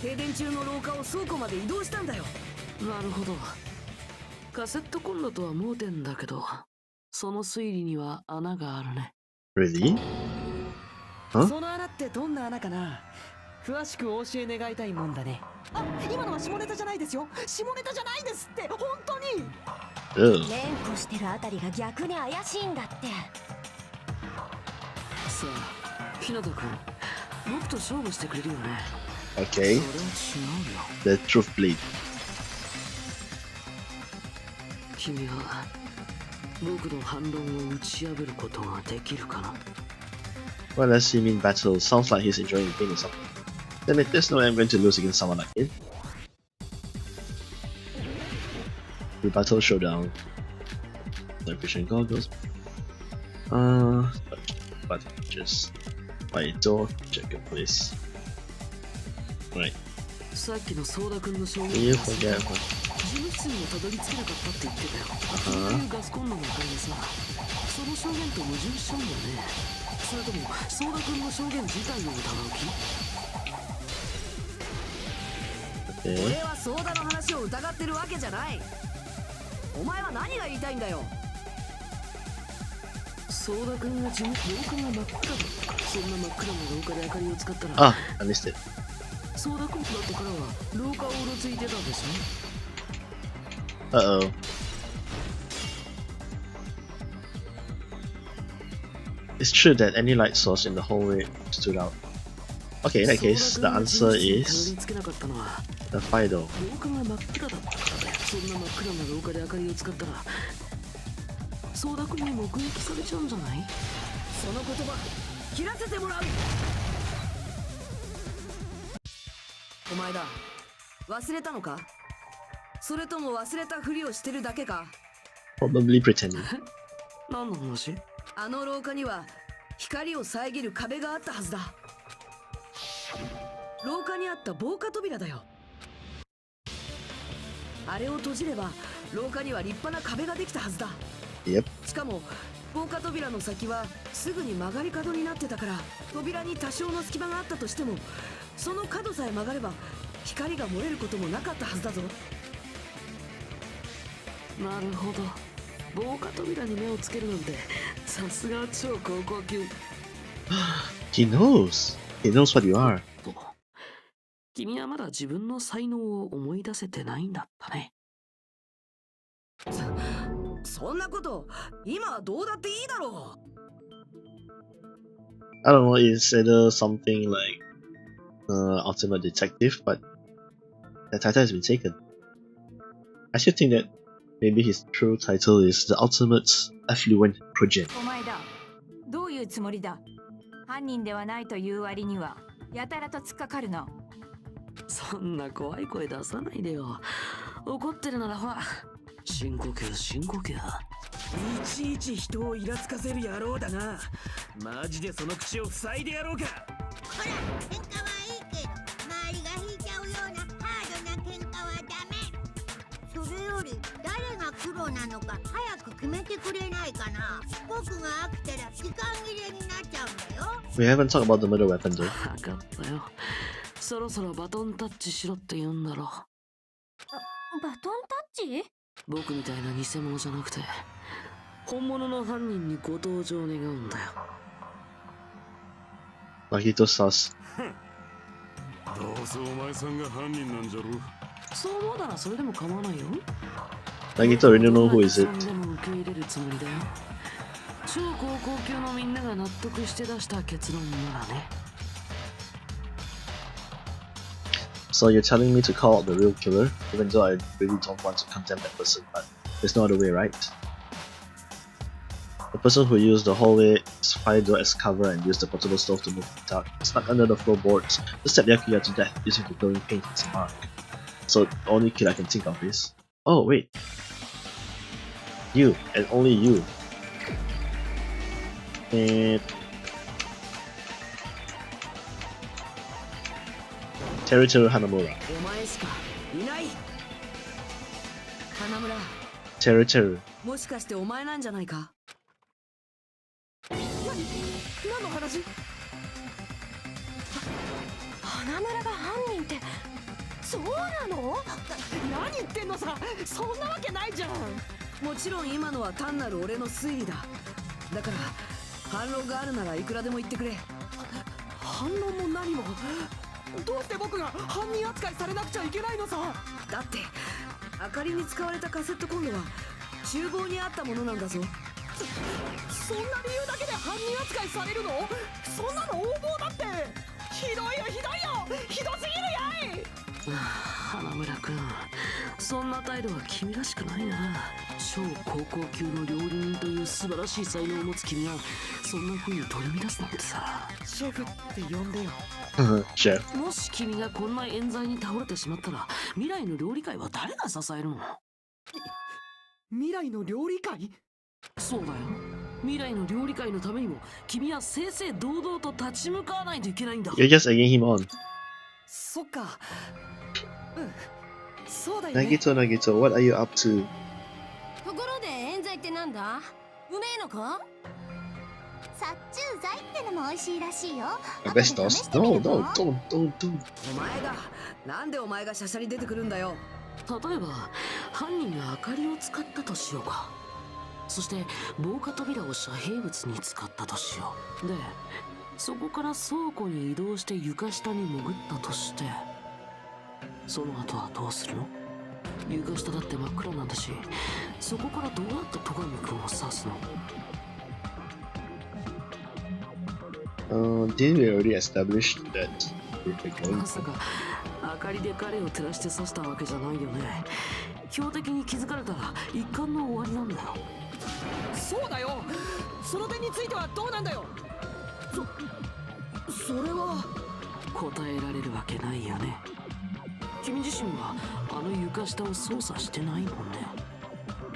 停電中の廊下を倉庫まで移動したんだよ。なるほど。カセットコンロとは盲点だけど、その推理には穴があるね。Really? Huh? その穴ってどんな穴かな。詳しくお教え願いたいもんだね。あ、今のは下ネタじゃないですよ。下ネタじゃないですって、本当に。Ugh. 連呼してるあたりが逆に怪しいんだって。さあ、日向君、僕と勝負してくれるよね。Okay. それは違うよ。 The truth blade. 君は僕の反論を打ち破ることができるかな。 What does he mean battle? Sounds like he's enjoying the game or something. Damn it, there's no way I'm going to lose against someone like him. The battle showdown. Night vision goggles. But just by door, check your place. Right. さっきのソーダ君の証言 You で forget. 事務室にもたどり着けなかったって言ってたよ。そういうガスコンロのおかげでさ、その証言と矛盾しちゃうんだよね。それともソーダ君の証言自体を疑う気？ Okay. 俺はソーダの話を疑ってるわけじゃない。お前は何が言いたいんだよ。ソーダ君が廊下が真っ暗だったから、そんな真っ暗な廊下で明かりを使ったら、 Ah, I missed it. ソーダ君だってからは廊下をうろついてたでしょ。 Uh-oh. It's true that any light source in the hallway stood out. Okay, in that case, the answer is the fire door. 廊下が真っ暗だったからね。そんな真っ暗な廊下で明かりを使ったら、ソーダ君に目撃されちゃうんじゃない？その言葉切らせてもらう。お前だ、忘れたのか？それとも忘れたふりをしてるだけか？ Probably pretending. 何の話？あの廊下には光を遮る壁があったはずだ。廊下にあった防火扉だよ。あれを閉じれば廊下には立派な壁ができたはずだ。 Yep. しかも防火扉の先はすぐに曲がり角になってたから、扉に多少の隙間があったとしても、その角さえ曲がれば光が漏れることもなかったはずだぞ。なるほど。防火扉に目をつけるなんて、さすが超高校級。He knows. He knows what you are. 君はまだ自分の才能を思い出せてないんだったね。そんなこと今はどうだっていいだろう。 I don't know, it's either something like Ultimate Detective, but the title has been taken. I should think that maybe his true title is The Ultimate Affluent Project. お前だ、どういうつもりだ？犯人ではないという割にはやたらと突っかかるな。そんな怖い声出さないでよ。怒ってるならほら、深呼吸深呼吸。いちいち人をイラつかせる野郎だな。マジでその口を塞いでやろうか。ほら、喧嘩はいいけど周りが引いちゃうようなハードな喧嘩はダメ。それより誰が黒なのか早く決めてくれないかな。僕が飽きたら時間切れになっちゃうんだよ。 We haven't talked about the murder weapon though. 分かったよ。そろそろバトンタッチしろって言うんだろう。バトンタッチ？僕みたいな偽物じゃなくて、本物の犯人にご登場願うんだよ。Magito sus. どうせお前さんが犯人なんじゃろ。そう思うならそれでも構わないよ。 Magito already know who is it. でも受け入れるつもりだよ。超高校級のみんなが納得して出した結論ならね。So you're telling me to call out the real killer, even though I really don't want to condemn that person, but there's no other way, right? The person who used the hallway's fire door as cover and used the portable stove to move in the dark, snuck under the floorboards, to stab Yakuya to death using the glowing paint as a mark. So the only kill I can think of is... Oh wait! You, and only you. Teruteru Hanamura. お前しかいない。花村、 Teruteru. もしかしてお前なんじゃないか？何の話？花村が犯人ってそうなの？何言ってんのさ。そんなわけないじゃん。もちろん今のは単なる俺の推理だ。だから反論があるならいくらでも言ってくれ。反論も何も。どうして僕が犯人扱いされなくちゃいけないのさ。だって明かりに使われたカセットコンロは厨房にあったものなんだぞ。そんな理由だけで犯人扱いされるの？そんなの横暴だって。ひどいよひどいよ、ひどすぎるやい。花村君、そんな態度は君らしくないな。超高校級の料理人という素晴らしい才能を持つ君がそんな風に取り乱すなんてさ。シェフって呼んでよ。Chef. もし君がこんな冤罪に倒れてしまったら、未来の料理界は誰が支えるの？未来の料理界？そうだよ。未来の料理界のためにも君は正々堂々と立ち向かわないといけないんだ。 You're just egging him on. そっか。そうだよね。 Nagito, Nagito, what are you up to? ところで冤罪ってなんだ？うめえのか？殺虫剤ってのも美味しいらしいよ。 Asbestos? No, no, don't. お前がなんでお前がシャシャに出てくるんだよ。例えば犯人が明かりを使ったとしようか。そして防火扉を遮蔽物に使ったとしよう。でそこから倉庫に移動して床下に潜ったとして、その後はどうするの？床下だって真っ暗なんだし、そこからどうやって戸上君を刺すの？ Didn't we already establish that we're going まさか明かりで彼を照らして刺したわけじゃないよね。標的に気づかれたら一巻の終わりなんだよ。そうだよ。その点についてはどうなんだよ。それは答えられるわけないよね。君自身はあの床下を操作してないもんね。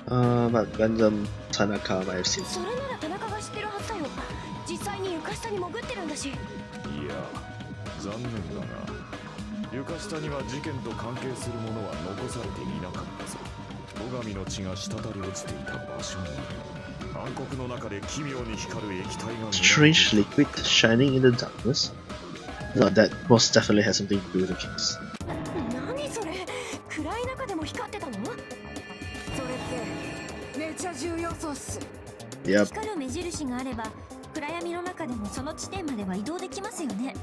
but Gundam Tanaka might have seen それなら田中が知ってるはずだよ。実際に床下に潜ってるんだし。いや残念だが床下には事件と関係するものは残されていなかったぞ。戸上の血が滴り落ちていた場所に暗黒の中で奇妙に光る液体が strange liquid shining in the darkness. No, that most definitely has something to do with the case. 何それ？暗い中でも光ってたの？それってめちゃ重要そうっす。 Yep. 光る目印があれば暗闇の中でもその地点までは移動できますよね。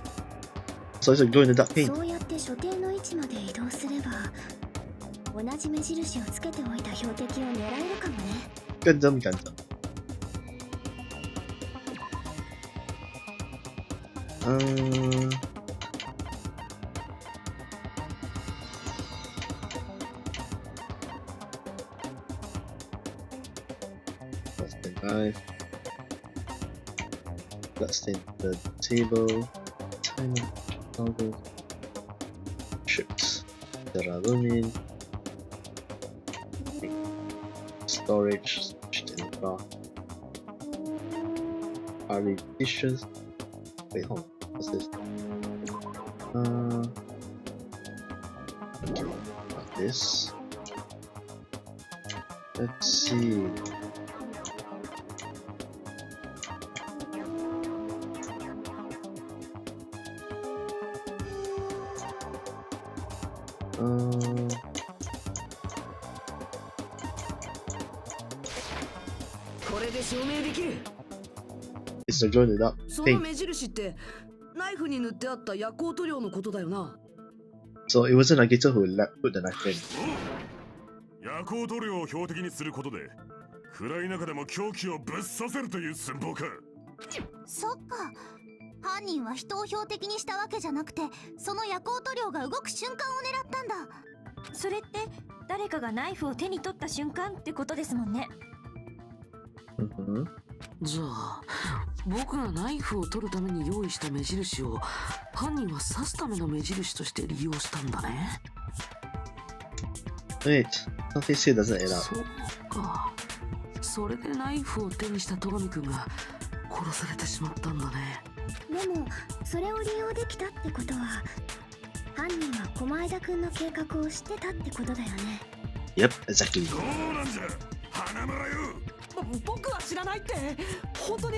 So it's like going in the dark paint. そうやって所定の位置まで移動すれば同じ目印をつけておいた標的を狙えるかもね。Gundam. That's the knife. That's the table. Timer. Toggle. Chips. Deralumin. Storage. Bar. Harley dishes. Wait, hold on. What's this? Not this. Let's see. It's a joint up そ thing. の目印ってナイフに塗ってあった夜光塗料のことだよな。 So it wasn't Nagito who put the knife in. 夜光塗料を標的にすることで暗い中でも凶器をぶっ刺せるという寸法か。そっか。犯人は人を標的にしたわけじゃなくてその夜光塗料が動く瞬間を狙ったんだ。それって誰かがナイフを手に取った瞬間ってことですもんね。じゃあ僕がナイフを取るために用意した目印を犯人は刺すための目印として利用したんだね。 Wait, something here doesn't add up. そうか。それでナイフを手にした戸上君が殺されてしまったんだね。でもそれを利用できたってことは犯人は駒枝くんの計画を知ってたってことだよね。 Yep, exactly. そうなんじゃ花村よ。僕は知らないって。本当に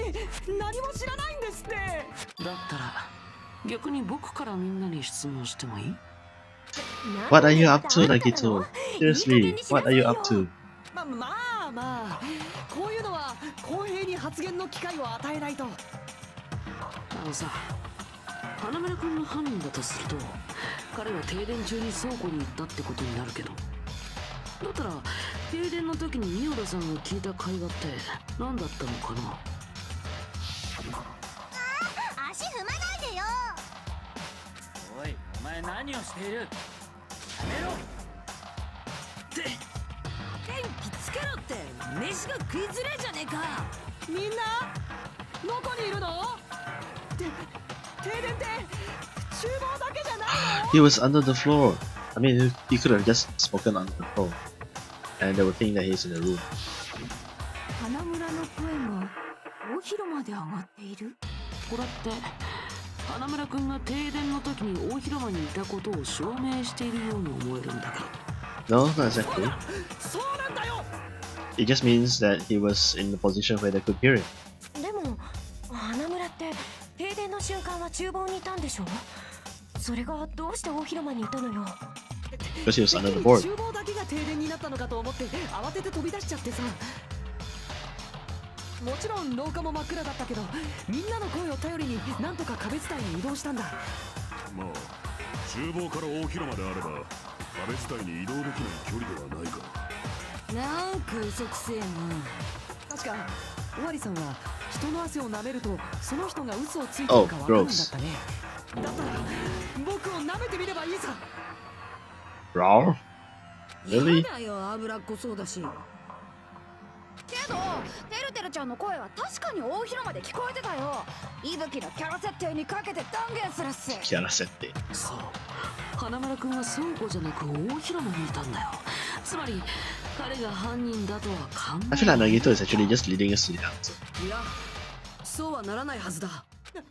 何も知らないんですって。だったら逆に僕からみんなに質問してもいい？ What are you up to, Nagito? Seriously, what are you up to? まあこういうのは公平に発言の機会を与えないと。あのさ、花村君の犯人だとすると彼は停電中に倉庫に行ったってことになるけど、だったら停電の時に三浦さんが聞いた会話って何だったのかな。足踏まないでよ。おい、お前何をしている？やめろ。電気つけろって飯が食いづれえじゃねえか。みんなどこにいるの？停電って厨房だけじゃないの？ He was under the floor. I mean, he could have just spoken under the floor. And they would think that he's in the room. 花村の声が大広間で上がっている。これって花村君が停電の時に大広間にいたことを証明しているように思えるんだけど。 No, not exactly. It just means that he was in the position where they could hear him. でも花村って停電の瞬間は厨房にいたんでしょ。それがどうして大広間にいたのよ。 Because he was under the board. 厨房だけが停電になったのかと思って慌てて飛び出しちゃってさ。もちろん廊下も真っ暗だったけど、みんなの声を頼りになんとか壁伝いに移動したんだ。まあ厨房から大広間であれば壁伝いに移動できない距離ではないか。なんか嘘くせえな。確か尾張さんは人の汗を舐めるとその人が嘘をついてるか分かるんだったね。だったら僕を舐めてみればいいさ。 Raw? Really? だよ、脂っこそうだし。けどてるてるちゃんの声は確かに大広間で聞こえてたよ。伊吹のキャラ設定にかけて断言するっす。キャラ設定。そう、花村君は倉庫じゃなく大広間にいたんだよ。つまり彼が犯人だとは考 I feel like Nagito is actually just leading us to the answer. いや、そうはならないはずだ。な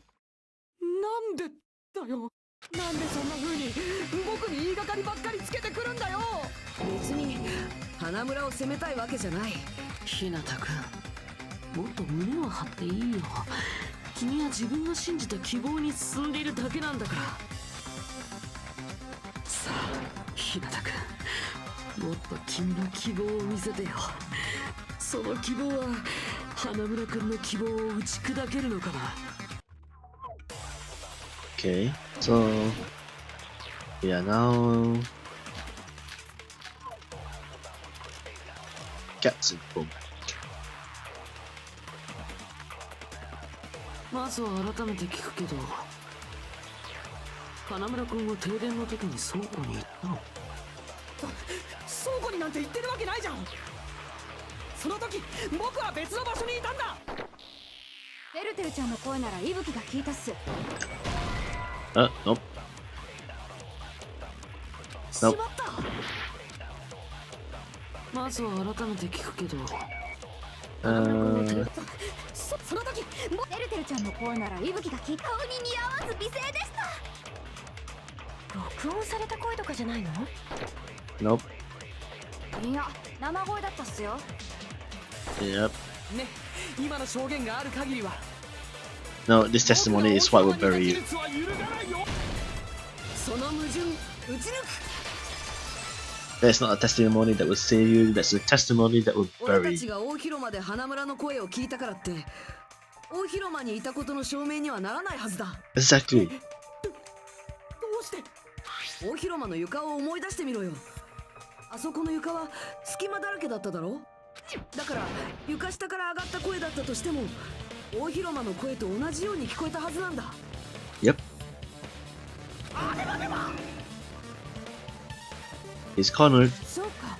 んでだよ。なんでそんな風に僕に言いがかりばっかりつけてくるんだよ。別に花村を責めたいわけじゃない。日向君、もっと胸を張っていいよ。君は自分が信じた希望に進んでいるだけなんだから。さあ日向君、もっと君の希望を見せてよ。その希望は花村君の希望を打ち砕けるのかな。 Okay, so we are now cats in boom. まずは改めて聞くけど、花村君は停電の時に倉庫に行ったの？倉庫になんて行ってるわけないじゃん。その時僕は別の場所にいたんだ。てるてるちゃんの声なら伊吹が聞いたっす。 Nope. しまった。まずは改めて聞くけど、その時てるてるちゃんの声なら伊吹が聞いた。顔に似合わず美声でした。録音された声とかじゃないの？ Nope. いや、生声だったっすよ。 Yep. ね、今の証言がある限りは。 No, this testimony is what will bury you. その矛盾、打ち抜く。 That's not a testimony that will save you, that's a testimony that will 俺 bury たち you. が大広間で花村の声を聞いたからって大広間にいたことの証明にはならないはずだ。 Exactly. どうして？大広間の床を思い出してみろよ。あそこの床は隙間だらけだっただろ。だから床下から上がった声だったとしても大広間の声と同じように聞こえたはずなんだ。 Yep. He's cornered. そうか。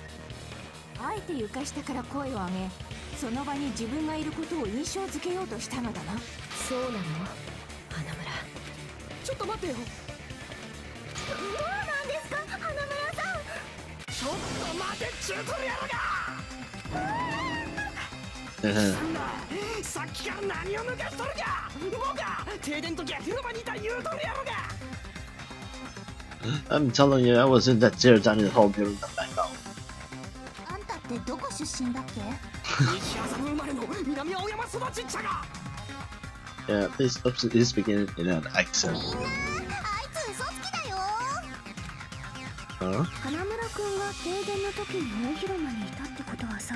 あえて床下から声を上げ、その場に自分がいることを印象づけようとしたのだな。そうなの花村。ちょっと待ってよ。どうなんですか、花村さん。ちょっと待て、チュートリアルが。なんだ、さっきから何を抜かしとるか。僕が停電の時は広場にいた言うとるやろが。 I'm telling you, I was in that chair down in the hall during the blackout. あんたってどこ出身だっけ？西麻布生まれの南青山育ちっちゃが。 Yeah, please begin in an accent. みんな、あいつ嘘つきだよ。 Huh? 花村くんが停電の時に大広間にいたってことはさ、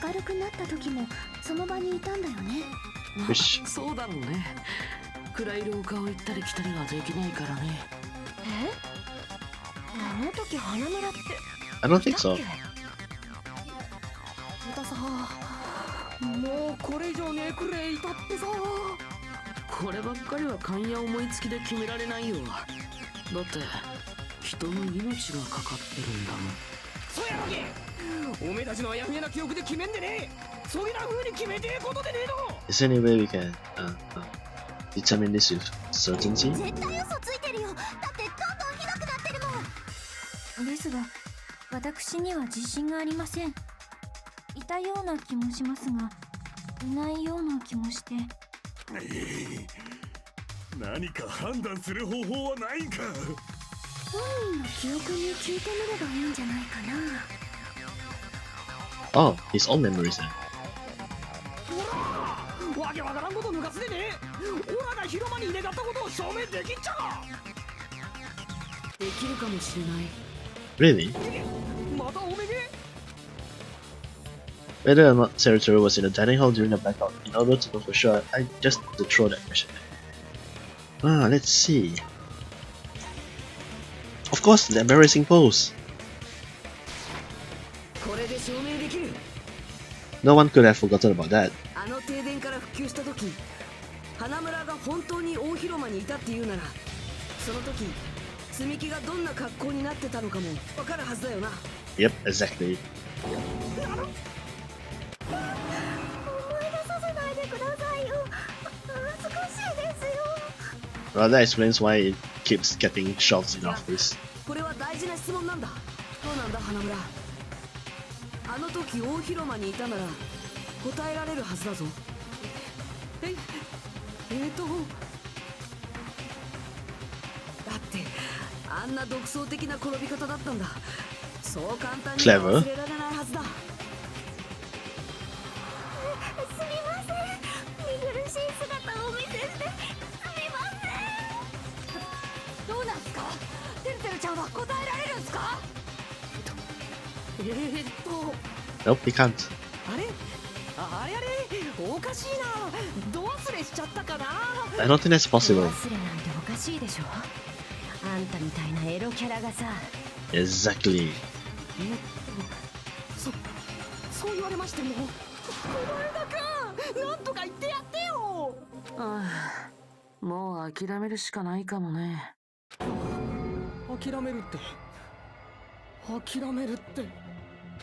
明るくなった時もその場にいたんだよね。よし。そうだろうね。暗い廊下を行ったり来たりはできないからね。あの時花村って I don't think so. またさ、もうこれ以上ねくれいたってさ。こればっかりは勘や思いつきで決められないよ。だって人の命がかかってるんだもん。そうやろけ。おめえたちのあやふやな記憶で決めんでねえ。そういうな風に決めてえことでねえの。 Is there any way we can determine this with certainty? 絶対嘘ついてるよ。だってどんどんひどくなってるもん。ですが、私には自信がありません。いたような気もしますが、いないような気もして。何か判断する方法はないんか。本人の記憶に聞いてみればいいんじゃないかな。Oh, his own memories then. わけわからんこと抜かすでね。オラが広間に入れがったことを証明できんちゃが。できるかもしれない。Really? またおめげ。 Whether or not Territory was in the dining hall during the blackout, in order to know for sure, I just had to throw that question there. Let's see. Of course, the embarrassing pose. これで証明できる。 No one could have forgotten about that. あの停電から復旧した時、花村が本当に大広間にいたっていうなら、その時積み木がどんな格好になってたのかもわかるはずだよな。 Yep, exactly. 思い出させないでくださいよ。恥ずかしいですよ。 Well, that explains why it keeps getting shots in our face. これは大事な質問なんだ。どうなんだ花村。あの時大広間にいたなら答えられるはずだぞ。だってあんな独創的な転び方だったんだ。そう簡単には忘れられないはずだ。すみません。見苦しい姿をお見せしてすみません。どうなんすか？てるてるちゃんは答えられるんすか？ Nope, he can't. あれおかしいな。ど忘れしちゃったかな。 I don't think that's possible. 忘れなんておかしいでしょ。あんたみたいなエロキャラがさ。 Exactly. そう言われましても、小前田君、なんとか言ってやってよ。もう諦めるしかないかもね。諦めるって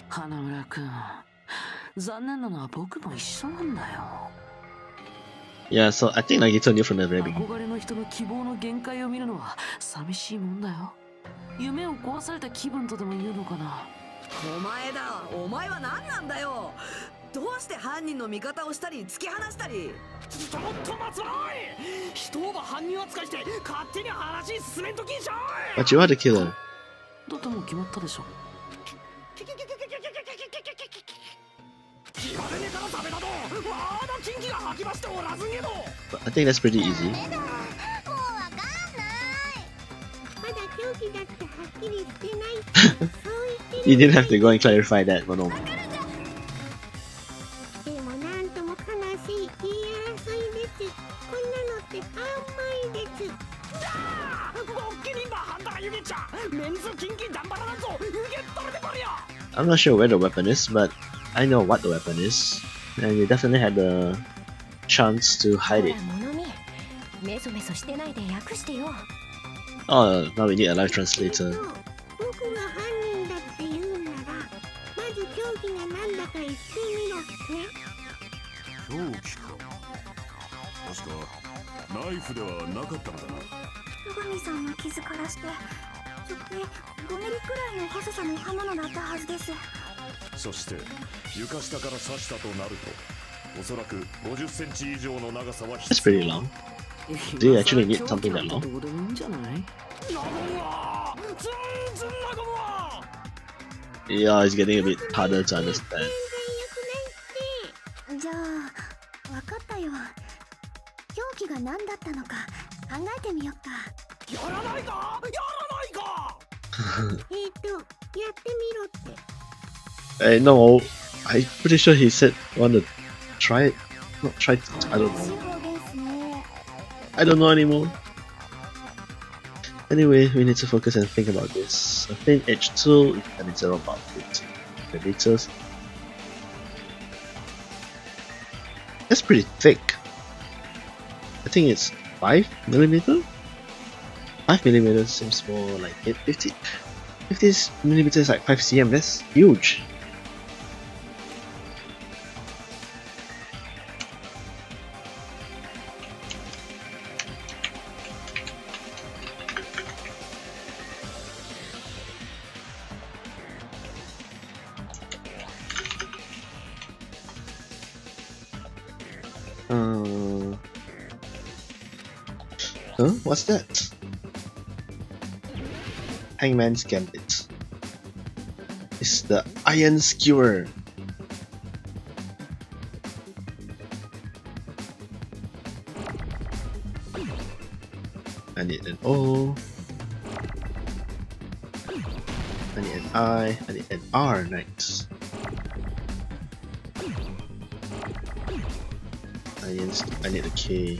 花村君、残念なのは僕も一緒なんだよ。 Yeah, so I think like he told you from the very beginning. 憧れの人の希望の限界を見るのは寂しいもんだよ。夢を壊された気分とでも言うのかな。お前だ。お前は何なんだよ。どうして犯人の味方をしたり突き放したり。ちょっと待つわい。人を犯人扱いして勝手に話進めんときんしゃい。 But you are the killer. だってもう決まったでしょ。気がれねえからダメだとまだキンキが吐き出しておらずけど。 But I think that's pretty easy. もうわかんない。まだ凶器だってはっきりしてない。そう言 You ってる。 didn't have to go and clarify that, but no. でもなんとも悲しい言い争いです。こんなのって甘いです。ボッキリンバハンターユゲちゃんメンズキンキダンバラなんぞユゲットルでバリア。 I'm not sure where the weapon is, but I know what the weapon is. And you definitely had the chance to hide it. 物見、メソメソしてないで訳してよ。 Oh, now we need a live translator. 僕が犯人だって言うなら、まず凶器がなんだか言ってみろね。凶器か。確かナイフではなかったのだな。野上さんの傷からして直径5ミリくらいの細さの刃物だったはずです。そして床下から刺したとなると、おそらく50センチ以上の長さは That's pretty long. Do you actually need something that long? どうでもいいんじゃない？ナゴンは全然ナゴンは Yeah, it's getting a bit harder to understand. じゃあ分かったよ。凶器が何だったのか考えてみよっか。やらないかやらないか。やってみろって。 No, I'm pretty sure he said want to try it. Not try to, I don't know. I don't know anymore. Anyway, we need to focus and think about this. A thin edge tool with an internal about 15 millimeters. That's pretty thick. I think it's 5 millimeter? 5 millimeters seems more like it. 50 millimeters like 5 cm, that's huge. Huh? What's that? Hangman's Gambit. It's the Iron Skewer. I need an O. I need an I. I need an R next. I need a K.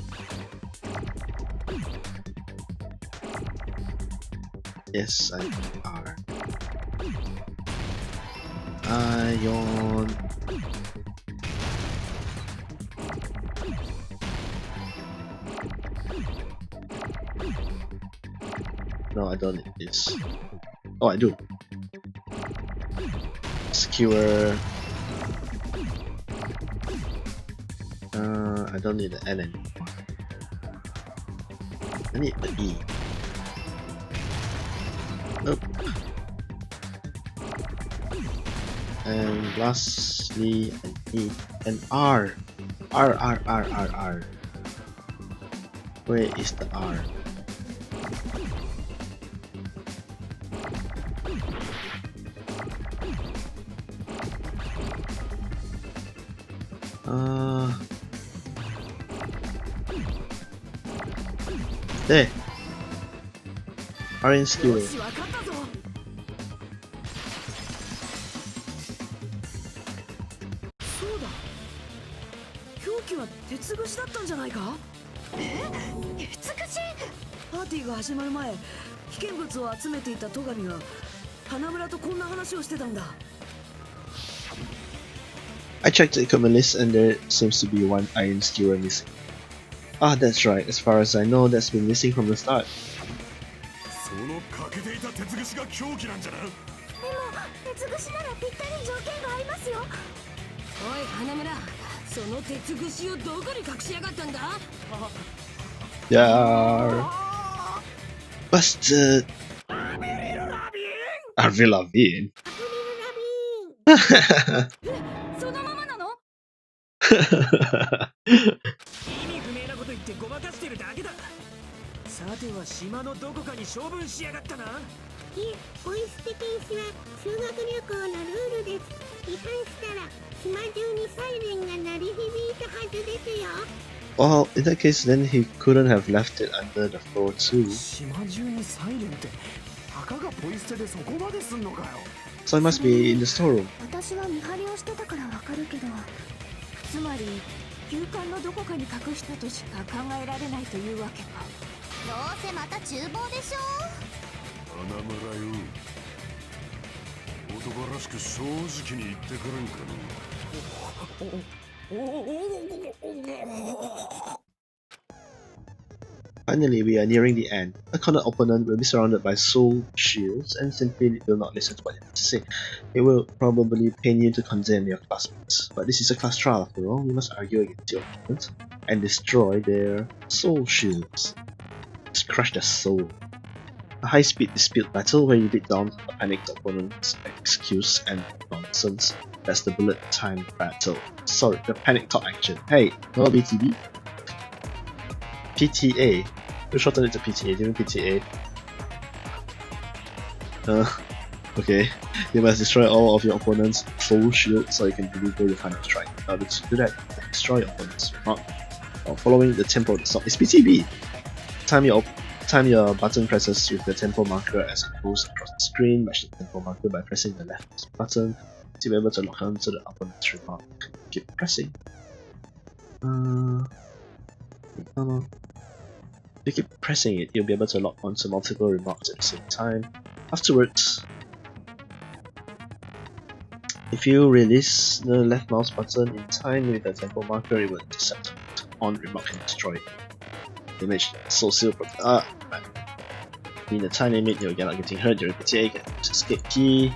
Yes, I need an R. Ion. No, I don't need this. Oh, I do. Skewer. I don't need the N anymore. I need the E. Nope. And lastly, an E and R. R. Where is the R? There. Orange skewer. よしわかったぞ。そうだ。凶器は鉄串だったんじゃないか？鉄串？パーティーが始まる前、危険物を集めていた戸上が花村とこんな話をしてたんだ。I checked the equipment list and there seems to be one iron skewer missing. Ah, that's right. As far as I know, that's been missing from the start. その欠けていた鉄串が凶器なんじゃな。でも鉄串ならぴったり条件が合いますよ。おい花村、その鉄串をどこに隠しやがったんだYeah. Busted. Avril Lavigne. そのままなの？意味不明なこと言ってごまかしてるだけだ。さては島のどこかに処分しやがったな。いえ、ポイ捨て禁止は修学旅行のルールです。違反したら島中にサイレンが鳴り響いたはずですよ。Well, in that case, then he couldn't have left it under the floor too. 島中にサイレンってたかがポイ捨てでそこまですんのかよ。 So it must be in the storeroom. 私は見張りをしてたからわかるけど、つまり旧館のどこかに隠したとしか考えられないというわけか。どうせまた厨房でしょ。花村よ。男らしく正直に言ってくれんかな。 Finally, we are nearing the end. A cornered opponent will be surrounded by soul shields and simply will not listen to what you have to say. It will probably pain you to condemn your classmates. But this is a class trial after all. You must argue against your opponent and destroy their soul shields. Just crush their soul. A high-speed dispute battle where you beat down a panicked opponent's excuse and nonsense. That's the bullet time battle. Sorry, the panic talk action. Hey, no BTB. PTA. We shortened it to PTA. Didn't PTA? Okay. You must destroy all of your opponent's soul shields so you can deliver your final strike. Now to do that, destroy your opponent's mark while following the tempo to stop. It's PTB! Time your button presses with the tempo marker as it moves across the screen. Match the tempo marker by pressing the left button to be able to lock onto the opponent's remark. Keep pressing. If you keep pressing it, you'll be able to lock onto multiple remarks at the same time. Afterwards, if you release the left mouse button in time with the tempo marker, it will intercept on remark and destroy it. Image so super. In the time limit, you're not getting hurt during PTA. You can use escape key.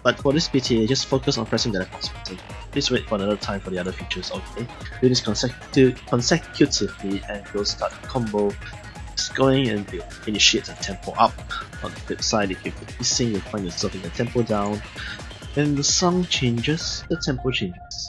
But for this PTA, just focus on pressing the left mouse button. Please wait for another time for the other features, okay? Do this consecutively and you'll start the combo. It's going and will initiate the tempo up. On the flip side, if you keep missing, you'll find yourself in the tempo down. When the song changes, the tempo changes.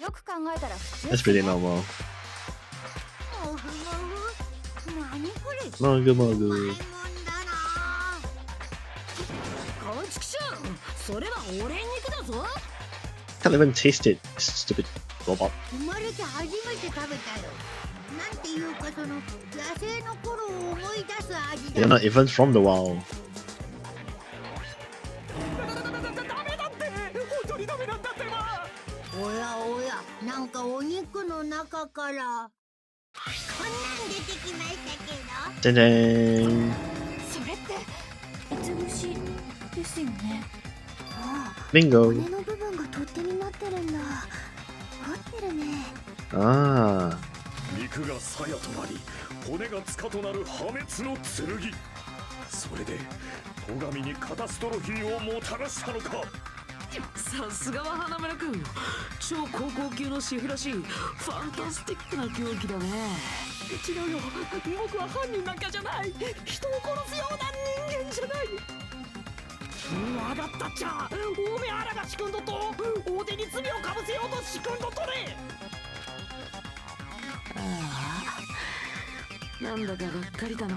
よく考えたら普通 That's pretty normal. もふもふ。何これ。 Mogu mogu. もんだな。カンチキシャン、それは俺肉だぞ。 Can't even taste it. Stupid robot. 生まれて初めて食べたよ。なんていうかその野生の頃を思い出す味 You're だ。 not even from the wild. ダメだって本当にダメなんだってば。おやおや、なんかお肉の中からこんなん出てきましたけど。 Ding. それっていつ虫ですよね。ああ、 Bingo. 骨の部分が取っ手になってるんだ。凝ってるね。 Ah. 肉が鞘となり骨が塚となる破滅の剣。それで戸上にカタストロフィーをもたらしたのか。さすがは花村君、超高校級のシェフらしいファンタスティックな狂気だね。違うよ、僕は犯人なんかじゃない。人を殺すような人間じゃない。分かったっちゃ。おめあらが仕組んどと大手に罪をかぶせようと仕組んどとね。ああ、なんだかがっかりだな。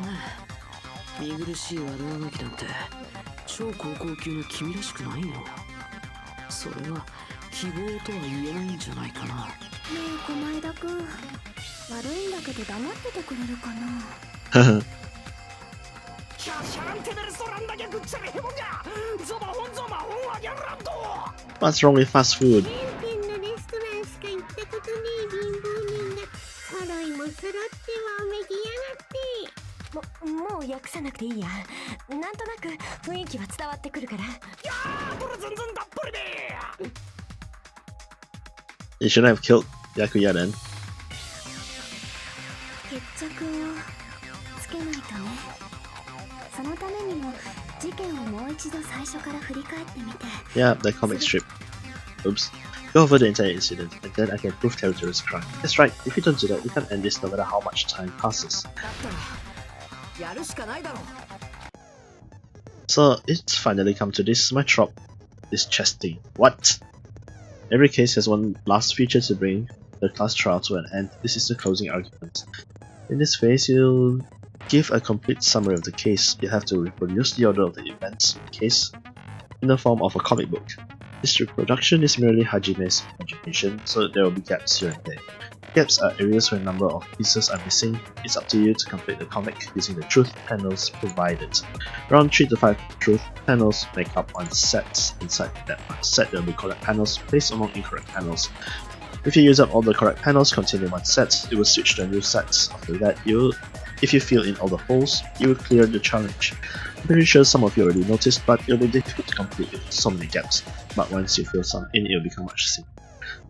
見苦しい悪あがきなんて超高校級の君らしくないよ。それは希望とは言えないんじゃないかな。ねえ駒枝くん、悪いんだけど黙っててくれるかな。シャランテベルストランだけぐっちゃりへぼんがゾマホンあげらんと。 What's wrong with fast food? チェーン店のレストランしか行ったことねえ貧乏人がサライも揃ってわめきやがって。もう訳さなくていいや。なんとなく雰囲気は伝わってくるから。やー、これ全然たっぷりで。 You shouldn't have killed Yakuya then. 決着をつけないとね。そのためにも事件をもう一度最初から振り返ってみて。 Yeah, the comic strip. Oops. Go over the entire incident, and then I can prove territorial's crime. That's right, if you don't do that, we can't end this no matter how much time passes. だったらやるしかないだろう。 So, it's finally come to this, my trope is chesting. What? Every case has one last feature to bring the class trial to an end. This is the closing argument. In this phase, you'll give a complete summary of the case. You have to reproduce the order of the events in the case in the form of a comic book. This reproduction is merely Hajime's imagination, so there will be gaps here and there. Gaps are areas where a number of pieces are missing. It's up to you to complete the comic using the truth panels provided. Around 3 to 5 truth panels make up one set. Inside that one set, there will be correct panels placed among incorrect panels. If you use up all the correct panels contained in one set, it will switch to a new set. After that, if you fill in all the holes, you will clear the challenge. I'm pretty sure some of you already noticed, but it will be difficult to complete with so many gaps. But once you fill some in, it will become much simpler.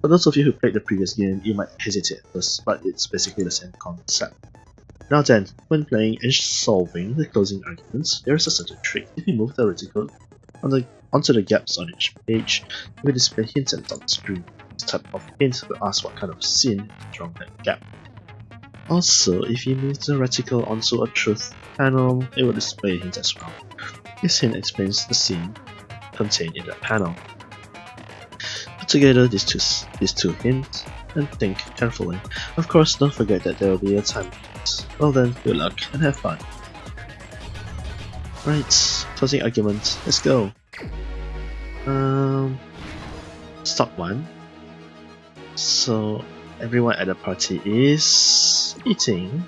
For those of you who played the previous game, you might hesitate at first, but it's basically the same concept. Now then, when playing and solving the closing arguments, there is a certain trick. If you move the reticle onto the gaps on each page, it will display hints on the screen. This type of hint will ask what kind of scene is wrong that gap. Also, if you move the reticle onto a truth panel, it will display a hint as well. This hint explains the scene contained in that panel. Put together these two hints and think carefully. Of course, don't forget that there will be a time limit. Well then, good luck and have fun. Right, closing argument. Let's go. Stop 1. So everyone at the party is eating.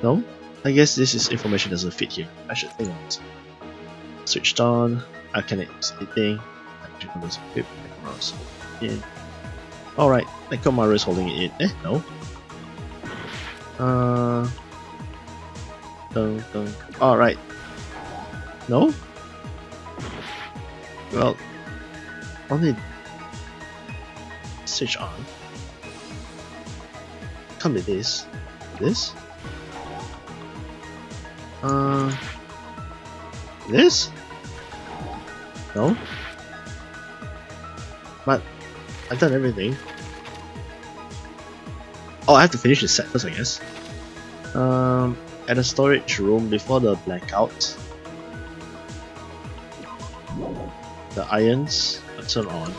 No? I guess this is information doesn't fit here. I should think of it. Switched on. Arcanic is eating. Nekomaru's equipped. Nekomaru's holding it in. Alright, Nekomaru is holding it in. No. Alright. No? Well, only switch on. Can't be this. This? This? No? But I've done everything. Oh, I have to finish the set first, I guess. At the storage room before the blackout. the irons are turned on.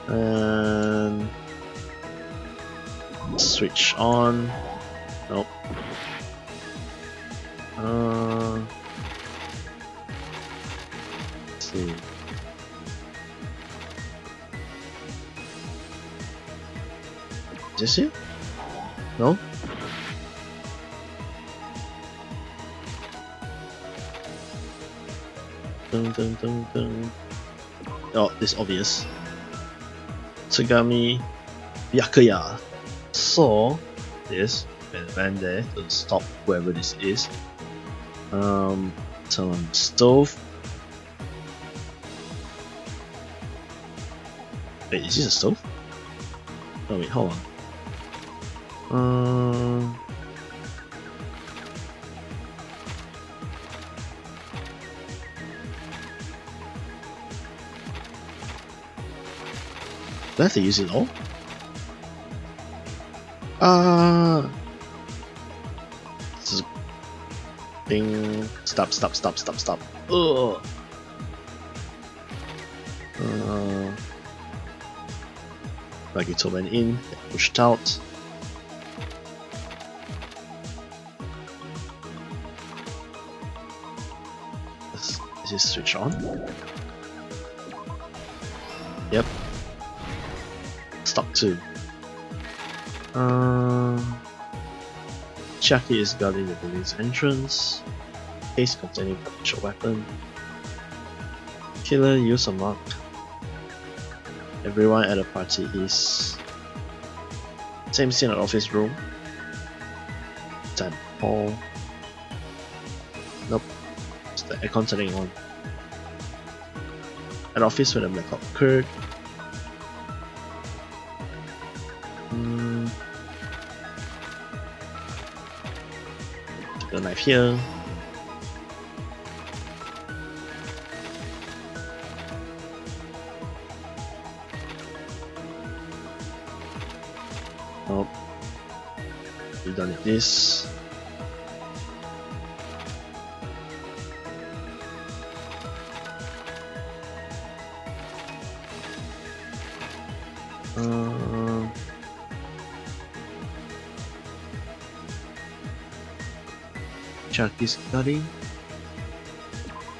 And switch on. Nope. Let's see. Is this it? No? Dun, dun, dun, dun. Oh, this is obvious. Tsugami Byakuya saw this and ran there to stop whoever this is. Turn on the stove. Wait, is this a stove? Oh wait, hold on. Do I have to use it all? This is Bing. Stop. Ugh. Like it went in, pushed out. Is this switch on? Yep. Stock 2. Chucky is guarding the building's entrance. Case containing potential weapon. Killer use a mark. Everyone at the party is same scene at office room. Time hall. Nope. It's the aircon turning on. At office when the blackout occurred. The knife here. Nope. We done it this. Chucky's cutting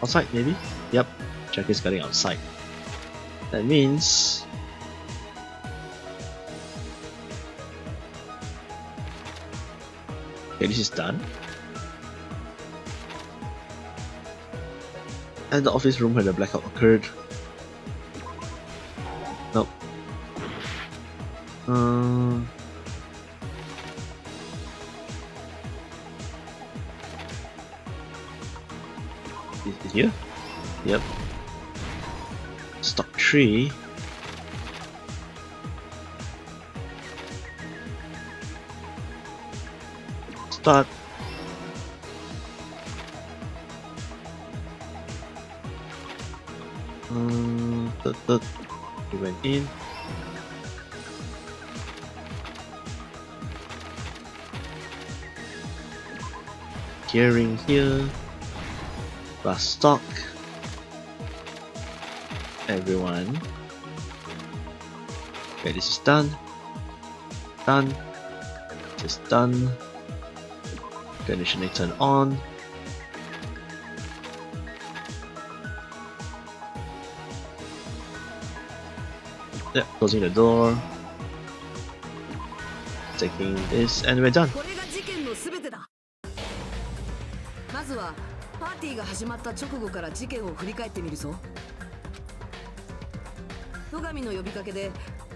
outside, maybe? Yep, Chucky's cutting outside. That means okay, this is done. And the office room where the blackout occurred. Nope. Is it here? Yep. Stock 3. Start. We went in. Gearing here. Last stock. Everyone. Okay, this is done. Done. This is done. Conditioning turn on. Yep, closing the door. Taking this, and we're done. これが事件のすべてだ。まずはパーティーが始まった直後から事件を振り返ってみるぞ。戸上の呼びかけで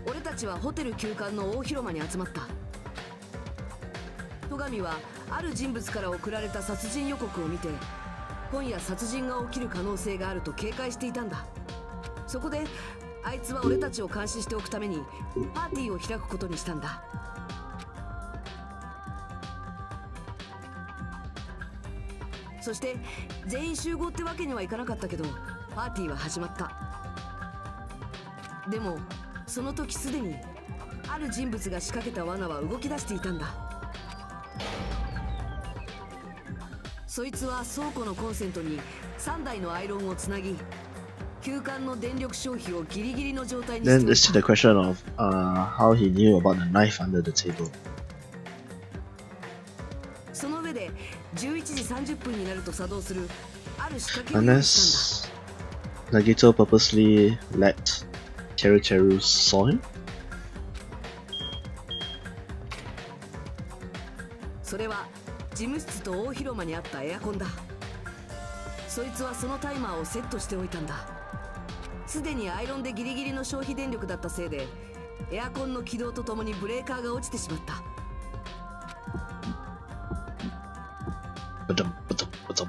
俺たちはホテル旧館の大広間に集まった。戸上はある人物から送られた殺人予告を見て、今夜殺人が起きる可能性があると警戒していたんだ。そこであいつは俺たちを監視しておくためにパーティーを開くことにしたんだ。そして全員集合ってわけにはいかなかったけど、パーティーは始まった。でもその時すでにある人物が仕掛けた罠は動き出していたんだ。そいつは倉庫のコンセントに3台のアイロンをつなぎ、休館の電力消費をギリギリの状態にして Then おい let's see the た。 question of how he knew about the knife under the table. その上で11時30分になると作動するある仕掛けを用意したんだ。 Unless Nagito purposely let Cheru saw him? それは事務室と大広間にあったエアコンだ。そいつはそのタイマーをセットしておいたんだ。すでにアイロンでギリギリの消費電力だったせいで、エアコンの起動とともにブレーカーが落ちてしまった。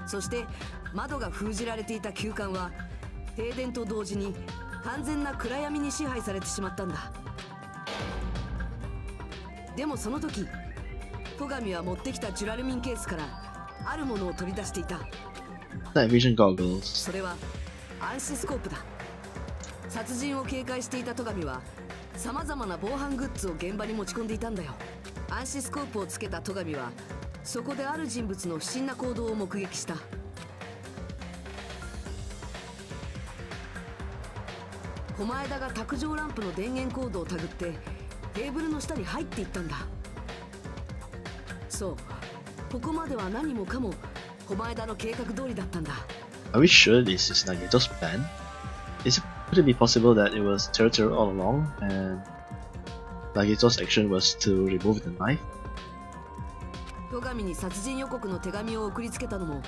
そして窓が封じられていた休館は停電と同時に完全な暗闇に支配されてしまったんだ。でもその時、戸上は持ってきたジュラルミンケースからあるものを取り出していた。 Night vision goggles. それは暗視スコープだ。殺人を警戒していた戸上はさまざまな防犯グッズを現場に持ち込んでいたんだよ。暗視スコープをつけた戸上はそこである人物の不審な行動を目撃した。狛枝が卓上ランプの電源コードをたぐってテーブルの下に入っていったんだ。そう、ここまでは何もかも狛枝の計画通りだったんだ。 Are we sure this is Nagito's plan? Could it be possible that it was Teru all along and Nagito's action was to remove the knife? 戸上に殺人予告の手紙を送りつけたのも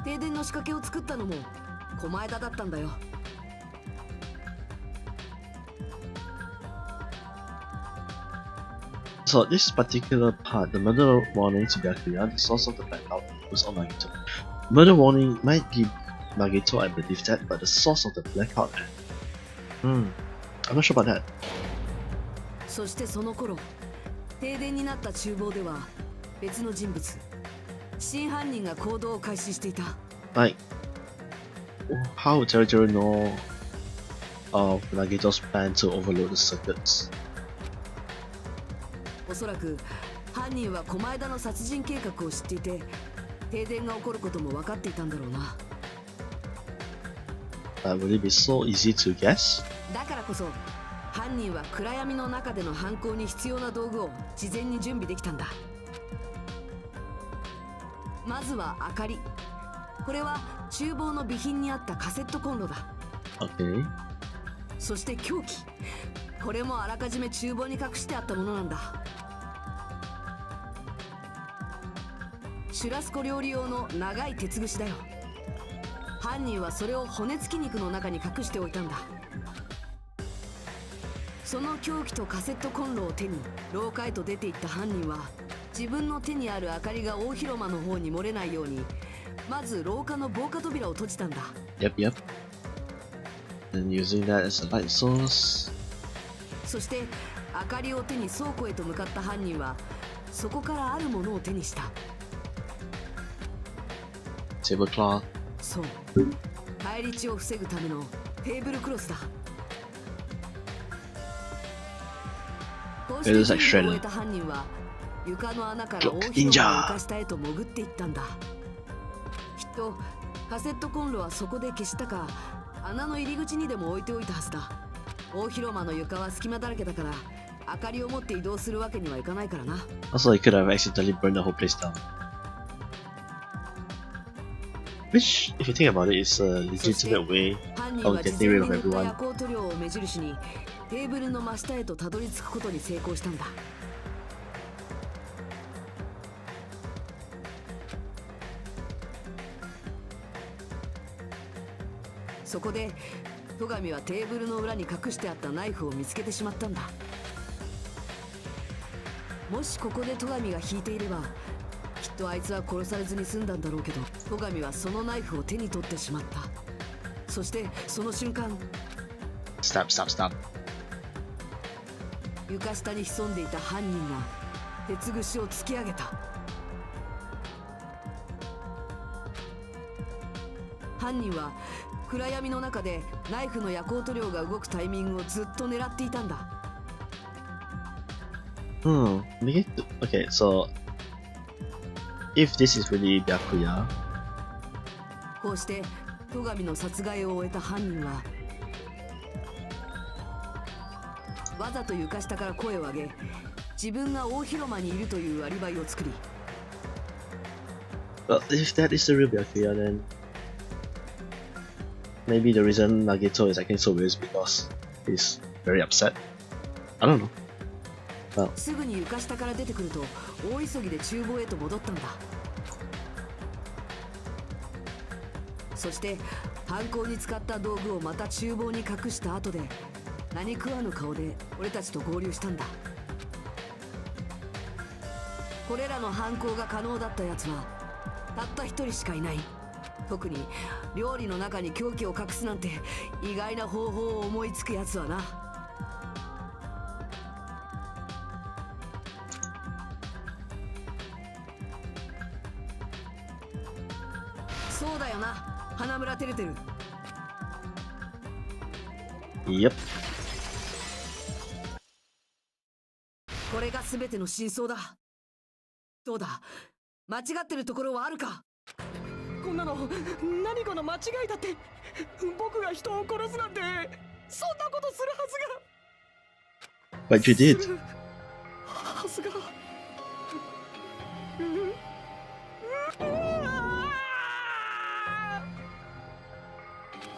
停電の仕掛けを作ったのも狛枝だったんだよ。So this particular part, the murder warning to Byakuya, the source of the blackout was on Nagito. Murder warning might be Nagito, I believe that, but the source of the blackout, I'm not sure about that. そしてその頃、停電になった厨房では別の人物、真犯人が行動を開始していた。 Like, how would Teru know of Nagito's plan to overload the circuits? おそらく犯人は狛枝の殺人計画を知っていて、停電が起こることも分かっていたんだろうな。Would it be so easy to guess? だからこそ犯人は暗闇の中での犯行に必要な道具を事前に準備できたんだ。まずは明かり。これは厨房の備品にあったカセットコンロだ。 Okay. そして凶器。これもあらかじめ厨房に隠してあったものなんだ。シュラスコ料理用の長い鉄串だよ。犯人はそれを骨付き肉の中に隠しておいたんだ。その凶器とカセットコンロを手に廊下へと出ていった犯人は、自分の手にある明かりが大広間の方に漏れないように、まず廊下の防火扉を閉じたんだ。 Yep. And using that as a light source. そして明かりを手に倉庫へと向かった犯人はそこからあるものを手にした。 Tablecloth. そう、返り血を防ぐためのテーブルクロスだ。こうして準備を終えた犯人は床の穴から大広間の床下へと潜っていったんだ。きっとカセットコンロはそこで消したか、穴の入り口にでも置いておいたはずだ。大広間の床は隙間だらけだから、明かりを持って移動するわけにはいかないからな。 Also, he could have accidentally burned the whole place down. Which, if you think about it, is a legitimate way 犯人 of は事 getting 前 rid に of 塗った everyone. 夜光塗料を目印にテーブルの真下へとたどり着くことに成功したんだ。そこで戸上はテーブルの裏に隠してあったナイフを見つけてしまったんだ。もしここで戸上が引いていれば、きっとあいつは殺されずに済んだんだろうけど、戸上はそのナイフを手に取ってしまった。そしてその瞬間、 Stab. 床下に潜んでいた犯人が鉄串を突き上げた。犯人は暗闇の中でナイフの夜光塗料が動くタイミングをずっと狙っていたんだ。Okay, so if this is really Byakuya, こうして戸上の殺害を終えた犯人はわざと床下から声を上げ、自分が大広間にいるというアリバイを作り。 Well, if that is the real Byakuya, then maybe the reason Nagito is acting so weird is because he's very upset. I don't know. Well, すぐに床下から出てくると大急ぎで厨房へと戻ったんだ。そして犯行に使った道具をまた厨房に隠した後で何食わぬ顔で俺たちと合流したんだ。これらの犯行が可能だったやつはたった一人しかいない。特に料理の中に凶器を隠すなんて意外な方法を思いつくやつはな。そうだよな、花村てるてる。 yep. これが全ての真相だ。どうだ、間違ってるところはあるか。こんなの何かの間違いだって。僕が人を殺すなんてそんなことするはずが。 But you did. するはずが。こ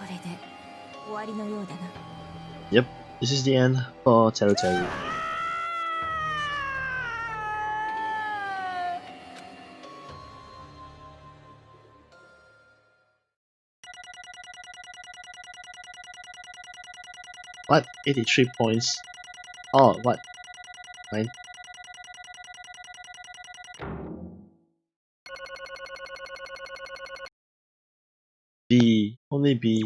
れで終わりのようだな。 Yep, this is the end for Teru Teru. What? 83 points. Oh, what? Fine. B. Only B.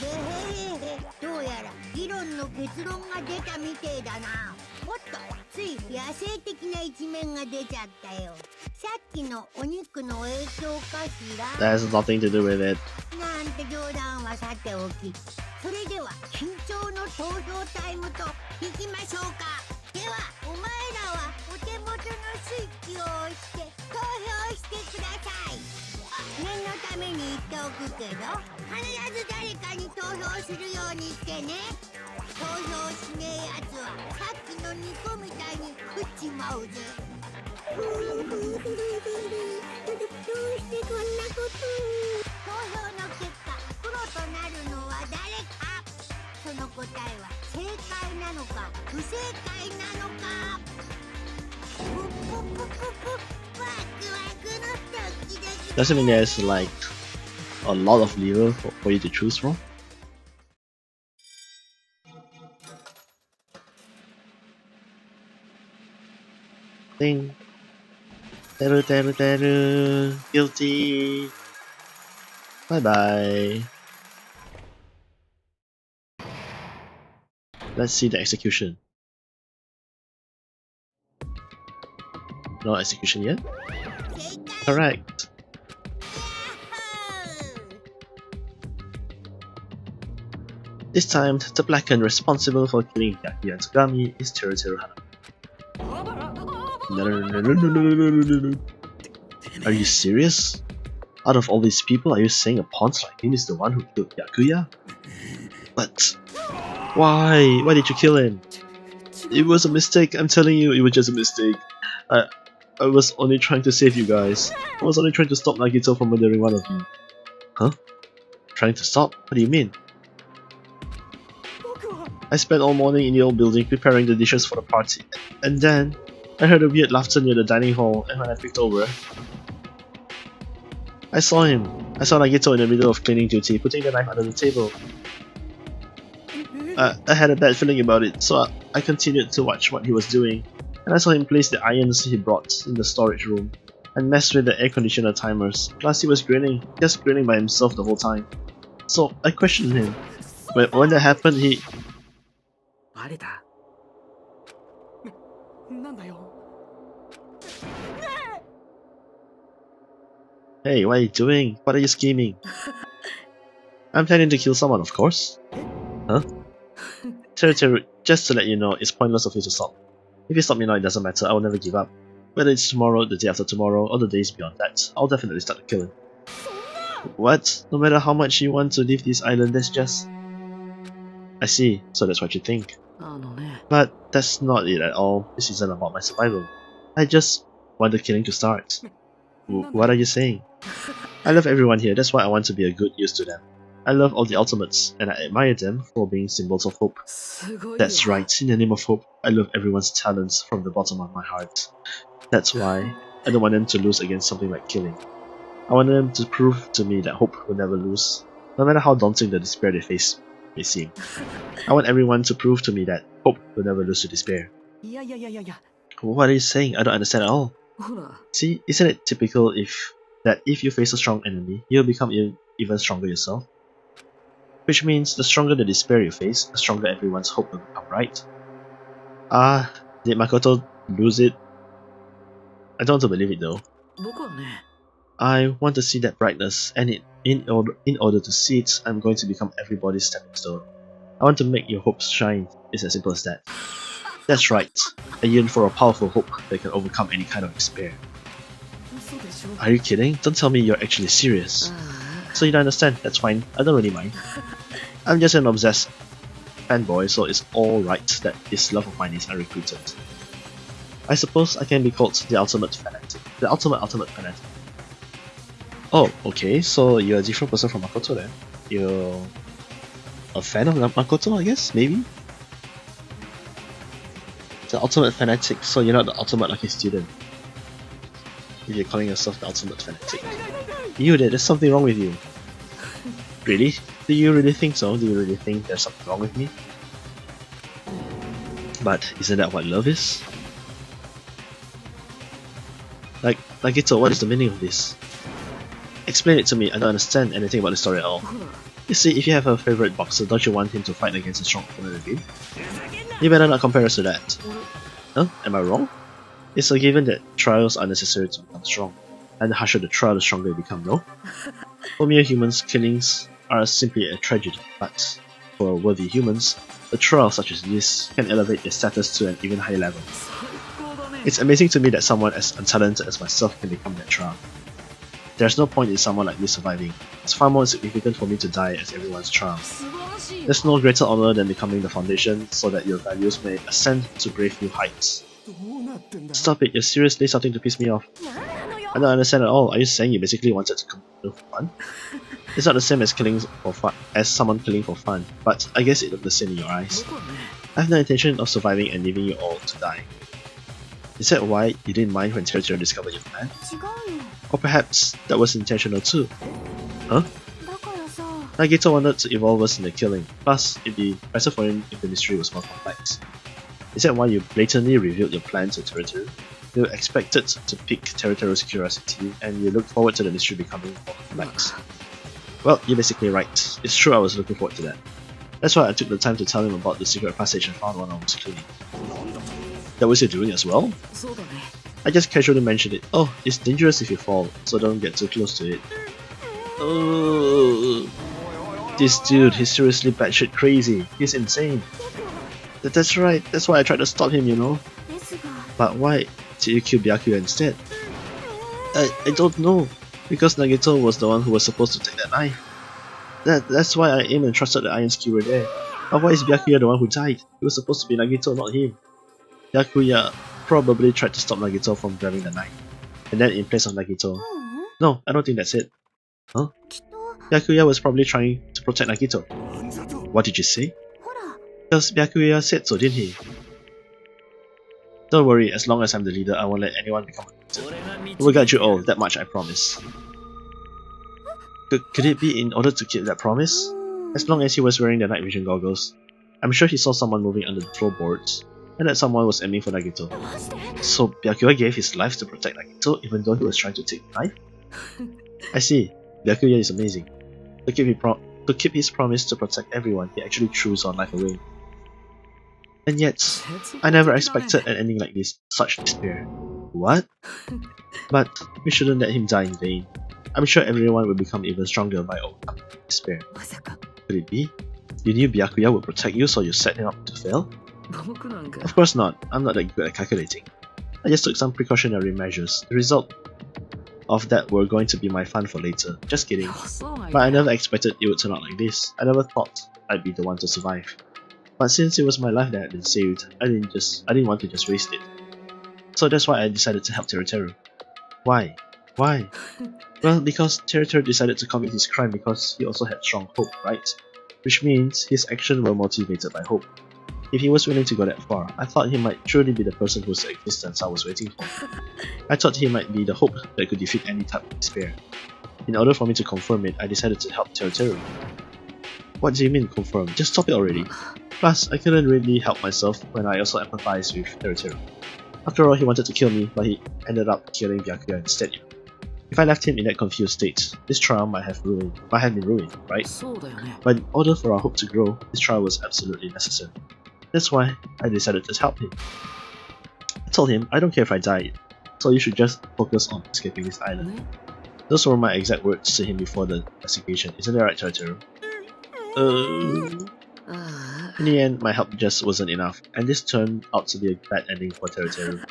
でへへへ、どうやら議論の結論が出たみてえだな。おっと、つい野生的な一面が出ちゃったよ。さっきのお肉の影響かしら。 That has nothing to do with it. なんて冗談はさておき、それでは緊張の投票タイムといきましょうか。ではお前らはお手元のスイッチを押して投票してください。念のために言っておくけど、必ず誰かに投票するようにしてね。投票しねえやつはさっきの肉みたいに食っちまうぜ。どうしてこんなこと。投票の結果、プロとなるのは誰か。その答えは正解なのか不正解なのか。ワクワクのドキドキ。 Doesn't mean there's like a lot of lever for you to choose from. Ding. Teru teru teru. Guilty. Bye bye. Let's see the execution. No execution yet? Correct. This time, the blackened responsible for killing Byakuya and Tsugami is Teru Teru Hana. No. Are you serious? Out of all these people, are you saying a pawn like him is the one who killed Byakuya? But why? Why did you kill him? It was a mistake, I'm telling you, it was just a mistake. I was only trying to save you guys. I was only trying to stop Nagito from murdering one of you. Huh? Trying to stop? What do you mean? I spent all morning in the old building preparing the dishes for the party, and then I heard a weird laughter near the dining hall, and when I peeked over, I saw him. I saw Nagito in the middle of cleaning duty, putting the knife under the table. I had a bad feeling about it, so I continued to watch what he was doing, and I saw him place the irons he brought in the storage room, and mess with the air conditioner timers. Plus he was grinning, just grinning by himself the whole time. So I questioned him. But when that happened, he... バレた。なんだよ。 Hey, what are you doing? What are you scheming? I'm planning to kill someone, of course. Huh? Teru, just to let you know, it's pointless of you to stop. If you stop me now, it doesn't matter, I will never give up. Whether it's tomorrow, the day after tomorrow, or the days beyond that, I'll definitely start the killing. What? No matter how much you want to leave this island, that's just... I see, so that's what you think. あのね But that's not it at all. This isn't about my survival. I just want the killing to start. What are you saying? I love everyone here, that's why I want to be a good use to them. I love all the ultimates, and I admire them for being symbols of hope. すごいよ That's right, in the name of hope, I love everyone's talents from the bottom of my heart. That's why I don't want them to lose against something like killing. I want them to prove to me that hope will never lose, no matter how daunting the despair they face may seem. I want everyone to prove to me that hope will never lose to despair. いやいやいやいやいや What are you saying? I don't understand at all. ほら See, isn't it typical that if you face a strong enemy, you'll become even stronger yourself? Which means the stronger the despair you face, the stronger everyone's hope will become, right? Did Makoto lose it? I don't want to believe it though. 僕はね I want to see that brightness, and in order to see it, I'm going to become everybody's stepping stone. I want to make your hopes shine. It's as simple as that. That's right. I yearn for a powerful hope that can overcome any kind of despair. 嘘でしょ Are you kidding? Don't tell me you're actually serious. So you don't understand, that's fine. I don't really mind. I'm just an obsessed fanboy, so it's alright that this love of mine is unrequited. I suppose I can be called the ultimate fanatic. The ultimate fanatic. Oh, okay, so you're a different person from Makoto then? You're a fan of Makoto, I guess? Maybe? The ultimate fanatic, so you're not the ultimate lucky student. If you're calling yourself the ultimate fanatic. You there, there's something wrong with you. Really? Do you really think so? Do you really think there's something wrong with me? But isn't that what love is? Like Nagito, what is the meaning of this? Explain it to me, I don't understand anything about the story at all. You see, if you have a favorite boxer, don't you want him to fight against a strong opponent again? You better not compare us to that. Huh? Am I wrong? It's a given that trials are necessary to become strong, and the harsher the trial, the stronger you become, no? For mere humans, killings are simply a tragedy, but for worthy humans, a trial such as this can elevate their status to an even higher level. It's amazing to me that someone as untalented as myself can become that trial. There's no point in someone like me surviving. It's far more significant for me to die as everyone's trial. There's no greater honor than becoming the foundation so that your values may ascend to brave new heights. Stop it, you're seriously starting to piss me off. I don't understand at all. Are you saying you basically wanted to kill for fun? It's not the same as killing for fun, as someone killing for fun, but I guess it looked the same in your eyes. I have no intention of surviving and leaving you all to die. Is that why you didn't mind when Territory discovered your plan? Or perhaps that was intentional too? Huh? Nagito wanted to involve us in the killing, plus it'd be better for him if the mystery was more complex. Is that why you blatantly revealed your plan to Territory? You expected to pique Territory's curiosity, and you looked forward to the mystery becoming more complex. Well, you're basically right. It's true I was looking forward to that. That's why I took the time to tell him about the secret passage I found when I was cleaning. That was you doing as well? I just casually mentioned it. Oh, it's dangerous if you fall, so don't get too close to it. Oh, this dude, he's seriously batshit crazy. He's insane. That's right, that's why I tried to stop him, you know. But why did you kill Byakuya instead? I don't know. Because Nagito was the one who was supposed to take that knife. That's why I aimed and trusted the iron skewer there. But why is Byakuya the one who died? It was supposed to be Nagito, not him. Byakuya probably tried to stop Nagito from grabbing the knife, and then in place of Nagito. No, I don't think that's it. Huh? Byakuya was probably trying to protect Nagito. What did you say? Because Byakuya said so, didn't he? Don't worry, as long as I'm the leader, I won't let anyone become a leader. We'll guide you all, that much I promise. Could it be in order to keep that promise? As long as he was wearing the night vision goggles, I'm sure he saw someone moving under the floorboards, and that someone was aiming for Nagito. So Byakuya gave his life to protect Nagito even though he was trying to take the knife? I see, Byakuya is amazing. To keep his promise to protect everyone, he actually threw his own life away. And yet, I never expected an ending like this, such despair. What? But we shouldn't let him die in vain. I'm sure everyone will become even stronger by overcoming despair. Could it be? You knew Byakuya would protect you, so you set him up to fail? Of course not, I'm not that good at calculating. I just took some precautionary measures. The result of that were going to be my fun for later. Just kidding. そうなん But I や never expected it would turn out like this. I never thought I'd be the one to survive. But since it was my life that had been saved, I didn't want to just waste it. So that's why I decided to help Teruteru. Why? Why? Well, because Teruteru decided to commit his crime because he also had strong hope, right? Which means his actions were motivated by hope. If he was willing to go that far, I thought he might truly be the person whose existence I was waiting for. I thought he might be the hope that could defeat any type of despair. In order for me to confirm it, I decided to help Teruteru. What do you mean confirm? Just stop it already. Plus, I couldn't really help myself when I also empathized with Teruteru. After all, he wanted to kill me, but he ended up killing Byakuya instead. If I left him in that confused state, this trial might have been ruined, right? そうだよね But in order for our hope to grow, this trial was absolutely necessary. That's why I decided to help him. I told him, I don't care if I die, so you should just focus on escaping this island. ね Those were my exact words to him before the investigation. Isn't that right, Teruteru? In the end, my help just wasn't enough, and this turned out to be a bad ending for Teruteru.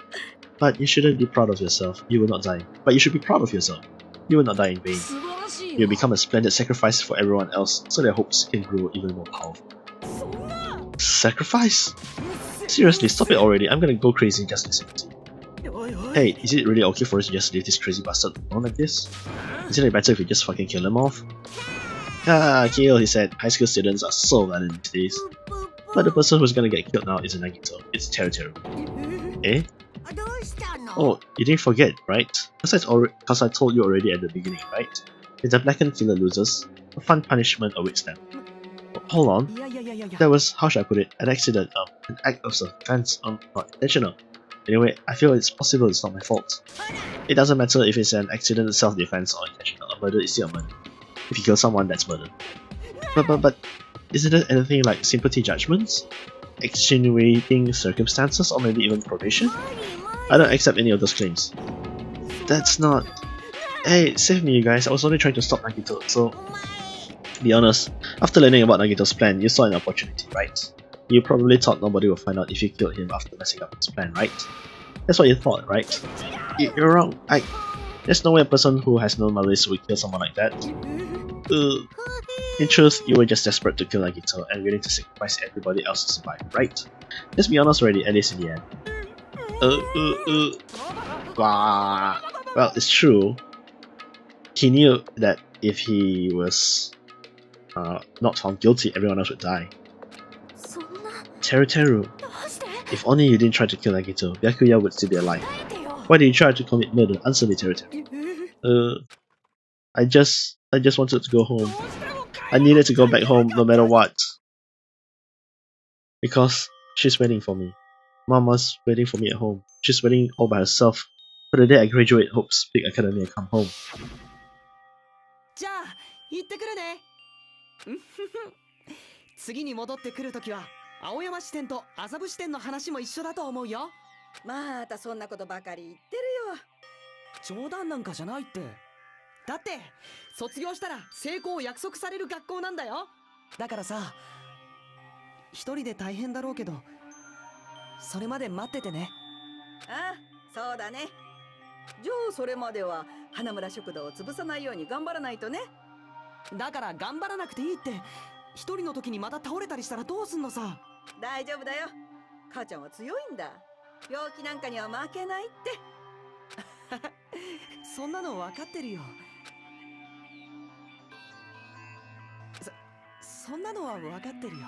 But you shouldn't be proud of yourself. You will not die. But you should be proud of yourself. You will not die in vain. 素晴らしい You'll よ become a splendid sacrifice for everyone else, so their hopes can grow even more powerful. Sacrifice? Seriously, stop it already. I'm gonna go crazy just listening to you. Hey, is it really okay for us to just leave this crazy bastard alone like this? Isn't it better if we just fucking kill him off? Ah, kill, he said. High school students are so violent these days. But the person who's gonna get killed now isn't Nagito, it's Teruteru. Eh? どうしたの Oh, you didn't forget, right? Because I told you already at the beginning, right? If the blackened killer loses, a fun punishment awaits them. Hold on. いやいやいやいやいや That was, how should I put it, an accident, an act of self-defense, not intentional. Anyway, I feel it's possible it's not my fault. It doesn't matter if it's an accident, self-defense, or intentional. A murder is still a murder. If you kill someone, that's murder. But isn't there anything like sympathy judgments? Extenuating circumstances, or maybe even probation? I don't accept any of those claims. That's not... Hey, save me you guys, I was only trying to stop Nagito, so... Be honest, after learning about Nagito's plan, you saw an opportunity, right? You probably thought nobody would find out if you killed him after messing up his plan, right? That's what you thought, right? You're wrong. There's no way a person who has no malice would kill someone like that. In truth, you were just desperate to kill Nagito and willing to sacrifice everybody else to survive, right? Let's be honest already, at least in the end. Well, it's true. He knew that if he was not found guilty, everyone else would die. そんな Teruteru, どうして if only you didn't try to kill Nagito, Byakuya would still be alive. 耐えてよ Why did you try to commit murder? Answer me, Teruteru. I just wanted to go home. I needed to go back home no matter what. Because she's waiting for me. Mama's waiting for me at home. She's waiting all by herself. For the day I graduate Hope's big academy and come home. じゃあ行ってくるね次に戻ってくるときは青山支店と麻布支店の話も一緒だと思うよまたそんなことばかり言ってるよ冗談なんかじゃないってだって卒業したら成功を約束される学校なんだよだからさ一人で大変だろうけどそれまで待っててねああそうだねじゃあそれまでは花村食堂を潰さないように頑張らないとねだから頑張らなくていいって一人の時にまた倒れたりしたらどうすんのさ大丈夫だよ母ちゃんは強いんだ病気なんかには負けないってそんなの分かってるよそんなのは分かってるよ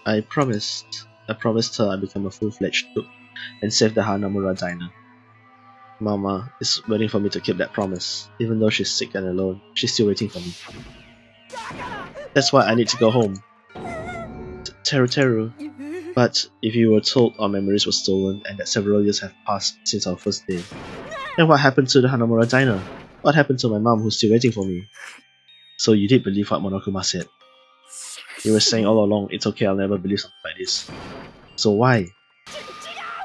I promised her I'd become a full-fledged cook and save the Hanamura diner. Mama is waiting for me to keep that promise. Even though she's sick and alone, she's still waiting for me. That's why I need to go home. Teruteru. But if you were told our memories were stolen and that several years have passed since our first day, then what happened to the Hanamura diner? What happened to my mom who's still waiting for me? So you did believe what Monokuma said. You were saying all along, it's okay, I'll never believe something like this. So why?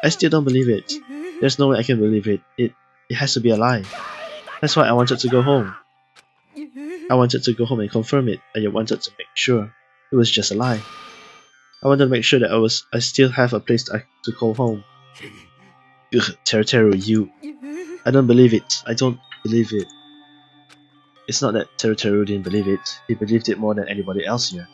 I still don't believe it. There's no way I can believe it. It has to be a lie. That's why I wanted to go home. I wanted to go home and confirm it, and I wanted to make sure it was just a lie. I wanted to make sure that I still have a place to call home. Ugh, Teruteru, you... I don't believe it. I don't believe it. It's not that Teruteru didn't believe it. He believed it more than anybody else here.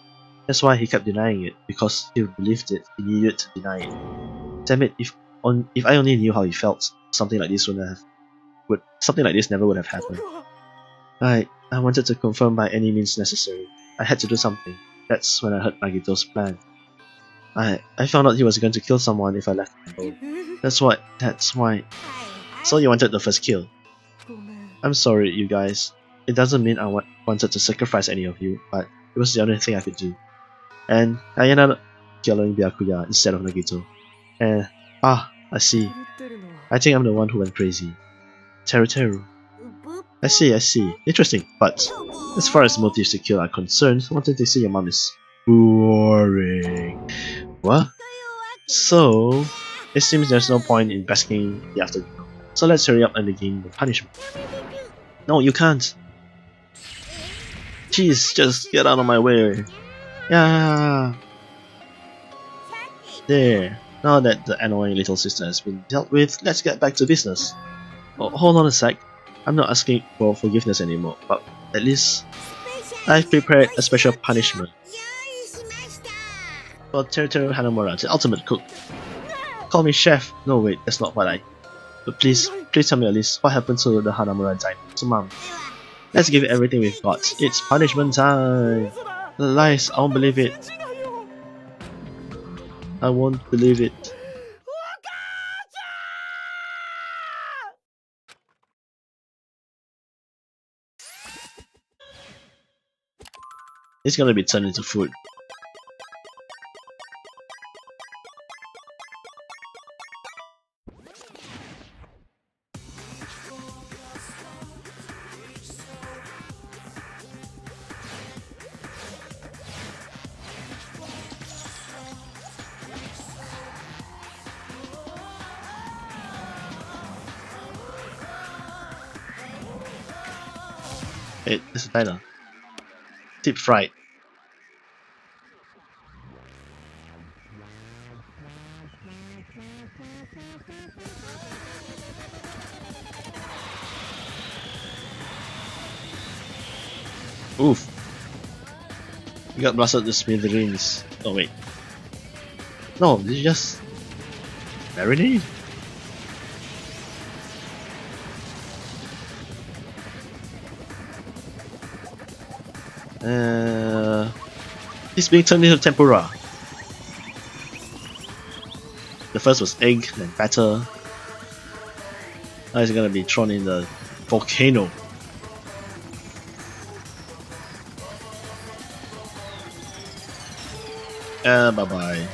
That's why he kept denying it. Because he believed it, he needed to deny it. Damn it, if I only knew how he felt, something like this never would have happened. I wanted to confirm by any means necessary. I had to do something. That's when I heard Nagito's plan. I found out he was going to kill someone if I left him alone. That's why. So you wanted the first kill. I'm sorry, you guys. It doesn't mean I wanted to sacrifice any of you, but it was the only thing I could do. And I ended up killing Byakuya instead of Nagito. And, I see. I think I'm the one who went crazy. Teruteru. I see. Interesting, but as far as motives to kill are concerned, wanting to see your mom is boring. What? So, it seems there's no point in basking the afterglow. So let's hurry up and begin the punishment. No, you can't. Jeez, just get out of my way. Yeah. There. Now that the annoying little sister has been dealt with, let's get back to business. Oh, hold on a sec. I'm not asking for forgiveness anymore, but at least I've prepared a special punishment for Teruteru Hanamura, the ultimate cook. Call me chef. No wait, that's not what I... But please tell me at least what happened to the Hanamura diner. So mom, let's give it everything we've got. It's punishment time. The lies, I won't believe it. I won't believe it. It's gonna be turned into food. Hey, it's a diner. Deep fried. Oof. You got blasted to smithereens. Oh wait. No, this is just marinade. It's being turned into tempura. The first was egg, then batter. Now it's gonna be thrown in the volcano. Bye bye.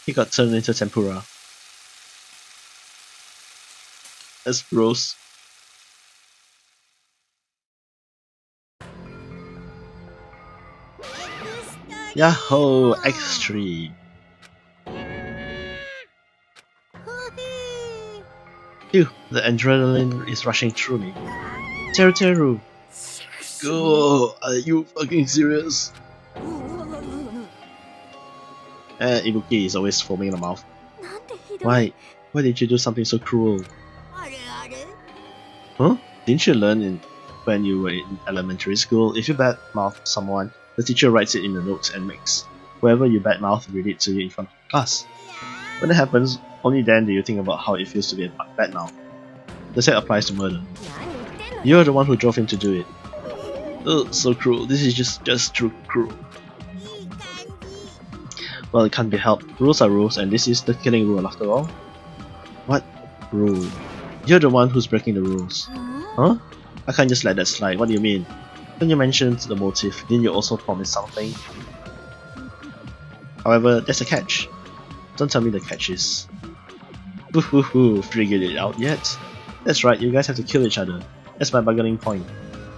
He got turned into tempura. That's gross. Yahoo! X3. Phew, the adrenaline is rushing through me. Teruteru! Go! Are you fucking serious? Ibuki is always foaming in the mouth. Why? Why did you do something so cruel? Huh? Didn't you learn when you were in elementary school? If you badmouth someone, the teacher writes it in the notes and makes whoever you badmouth read it to you in front of the class. When that happens, only then do you think about how it feels to be a badmouth. The same applies to murder. You're the one who drove him to do it. Ugh, so cruel. This is just too cruel. Well, it can't be helped. Rules are rules, and this is the killing rule after all. What rule? You're the one who's breaking the rules. Huh? I can't just let that slide. What do you mean? When you mentioned the motive, didn't you also promise something? However, there's a catch. Don't tell me the catch is... Woohoo, figured it out yet? That's right, you guys have to kill each other. That's my bargaining point.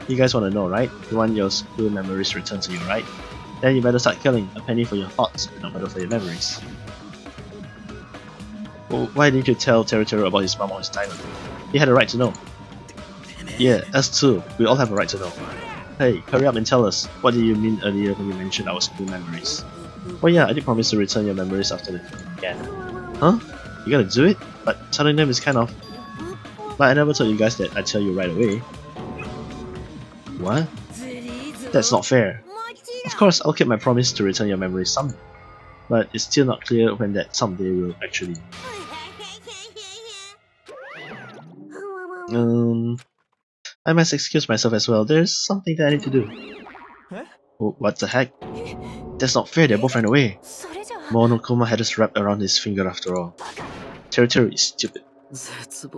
You guys want to know, right? You want your school memories returned to you, right? Then you better start killing. A penny for your thoughts, not better for your memories. Well, why didn't you tell Teruteru about his mom or his diamond? He had a right to know. Yeah, us too. We all have a right to know. Hey, hurry up and tell us. What did you mean earlier when you mentioned our school memories? Oh yeah, I did promise to return your memories after the film began. Huh? You gotta do it? But telling them is kind of... But I never told you guys that I'd tell you right away. What? That's not fair. Of course, I'll keep my promise to return your memories someday. But it's still not clear when that someday will actually... I must excuse myself as well. There's something that I need to do. Oh, what the heck? That's not fair, they both ran away. Monokuma had us wrapped around his finger after all. Territory is stupid.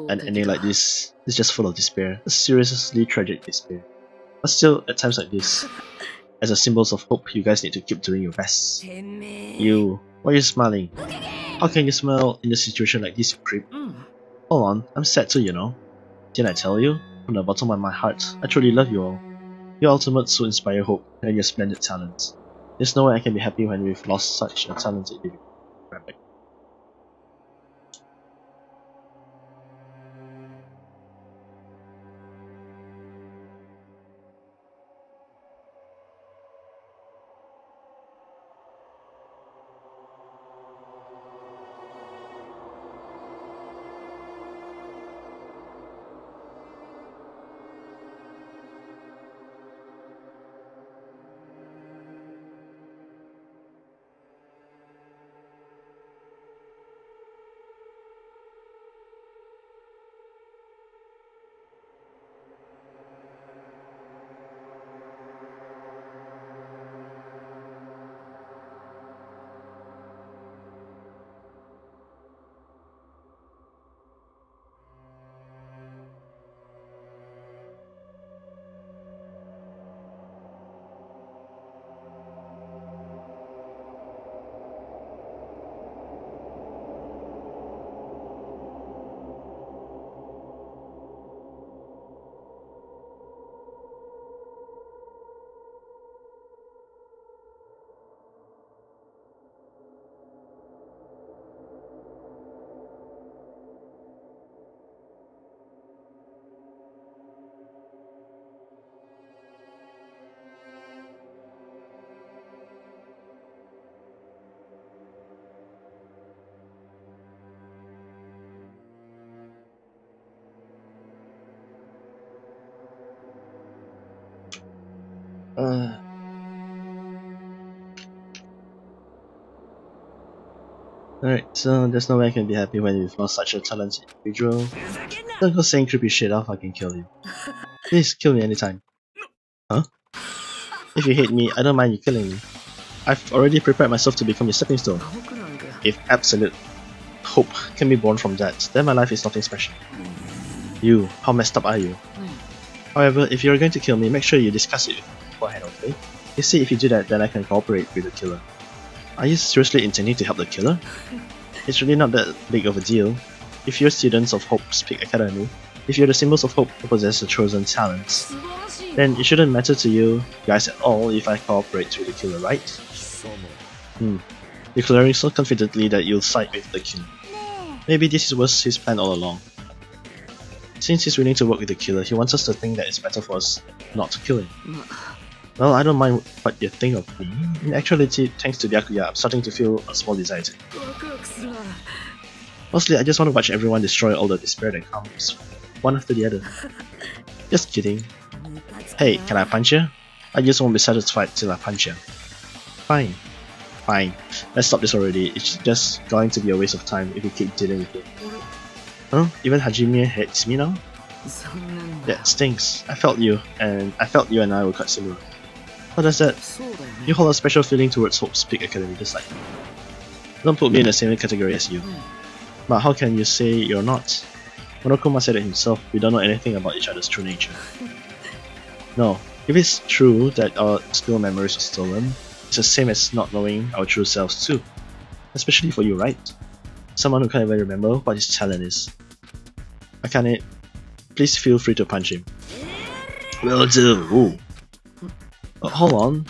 An ending like this is just full of despair. A seriously tragic despair. But still, at times like this, as a symbols of hope, you guys need to keep doing your best. You, why are you smiling? How can you smile in a situation like this, you creep? Hold on, I'm sad too, you know. Didn't I tell you? From the bottom of my heart, I truly love you all. Your ultimates will inspire hope, and your splendid talents. There's no way I can be happy when we've lost such a talented individual. Alright, so there's no way I can be happy when we've lost such a talented individual. Don't go saying creepy shit off, I can kill you. Please, kill me anytime. Huh? If you hate me, I don't mind you killing me. I've already prepared myself to become your stepping stone. If absolute hope can be born from that, then my life is nothing special. You, how messed up are you? However, if you're going to kill me, make sure you discuss it with me beforehand, okay? You see, if you do that, then I can cooperate with the killer. Are you seriously intending to help the killer? It's really not that big of a deal. If you're students of Hope's Peak Academy, if you're the symbols of hope who possess the chosen talents, then it shouldn't matter to you guys at all if I cooperate with the killer, right? You're declaring so confidently that you'll side with the killer. Maybe this was his plan all along. Since he's willing to work with the killer, he wants us to think that it's better for us not to kill him. Well, I don't mind what you think of me. In actuality, thanks to Byakuya, I'm starting to feel a small desire to. Mostly, I just want to watch everyone destroy all the despair that comes, one after the other. Just kidding. Hey, can I punch you? I just won't be satisfied till I punch you. Fine. Fine. Let's stop this already. It's just going to be a waste of time if we keep dealing with it. Huh? Even Hajime hates me now? That stinks. I felt you and I were quite similar. What does that? You hold a special feeling towards Hope's Peak Academy, just like me. Don't put me in the same category as you. But how can you say you're not? Monokuma said it himself, we don't know anything about each other's true nature. No, if it's true that our school memories were stolen, it's the same as not knowing our true selves too. Especially for you, right? Someone who can't even remember what his talent is. Akane, please feel free to punch him. Will do. Hold on.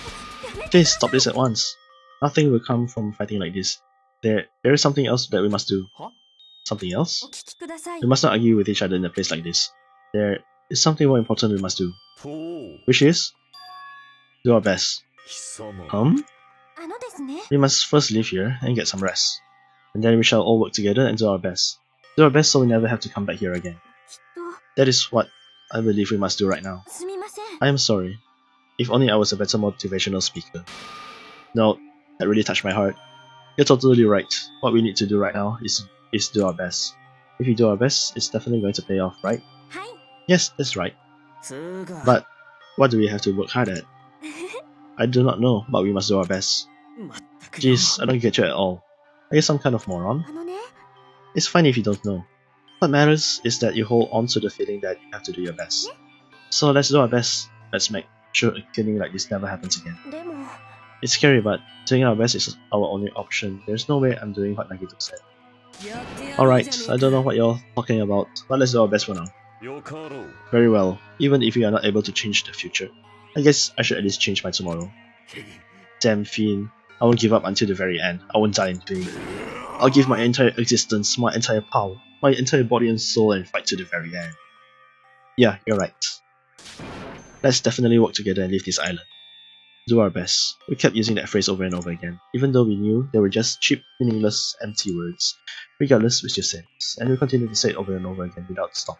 Please stop this at once. Nothing will come from fighting like this. There is something else that we must do. Something else? We must not argue with each other in a place like this. There It's something more important we must do, とう which is do our best. 貴様 あのですね We must first leave here and get some rest. And then we shall all work together and do our best. Do our best so we never have to come back here again. きっと That is what I believe we must do right now. すみません I am sorry. If only I was a better motivational speaker. No, that really touched my heart. You're totally right. What we need to do right now is do our best. If we do our best, it's definitely going to pay off, right? はい Yes, that's right. つうか But what do we have to work hard at? I do not know, but we must do our best. まったくよ Jeez, I don't get you at all. Are you some kind of moron? あのね It's fine if you don't know. What matters is that you hold on to the feeling that you have to do your best. So let's do our best. Let's make sure a feeling like this never happens again. でも It's scary, but doing our best is our only option. There's no way I'm doing what Nagito said. やってやろう Alright, じゃねえか I don't know what you're talking about, but let's do our best for now. よかろう Very well, even if we are not able to change the future. I guess I should at least change my tomorrow. Damn fiend. I won't give up until the very end. I won't die in vain. I'll give my entire existence, my entire power, my entire body and soul and fight to the very end. Yeah, you're right. Let's definitely work together and leave this island. Do our best. We kept using that phrase over and over again, even though we knew they were just cheap, meaningless, empty words. Regardless, we still said it, and we continued to say it over and over again without stop.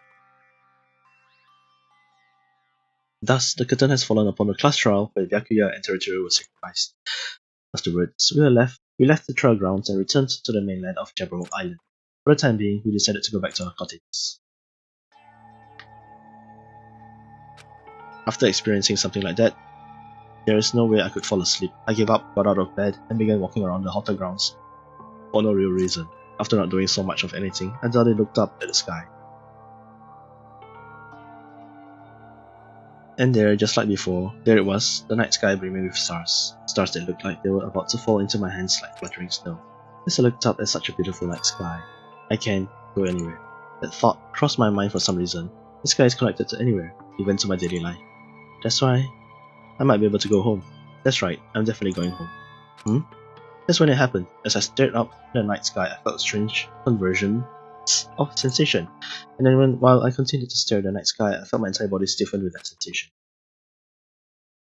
Thus, the curtain has fallen upon the class trial where Byakuya and Terutoru were sacrificed. Afterwards, we left the trial grounds and returned to the mainland of Jabberwock Island. For the time being, we decided to go back to our cottages. After experiencing something like that, there is no way I could fall asleep. I gave up, got out of bed, and began walking around the hotel grounds. For no real reason, after not doing so much of anything, until I looked up at the sky. And there, just like before, there it was, the night sky brimming with stars. Stars that looked like they were about to fall into my hands like fluttering snow. As I looked up at such a beautiful night sky, I can't go anywhere. That thought crossed my mind for some reason. The sky is connected to anywhere, even to my daily life. That's why I might be able to go home. That's right, I'm definitely going home. That's when it happened. As I stared up at the night sky, I felt a strange conversion of sensation. And then while I continued to stare at the night sky, I felt my entire body stiffen with that sensation.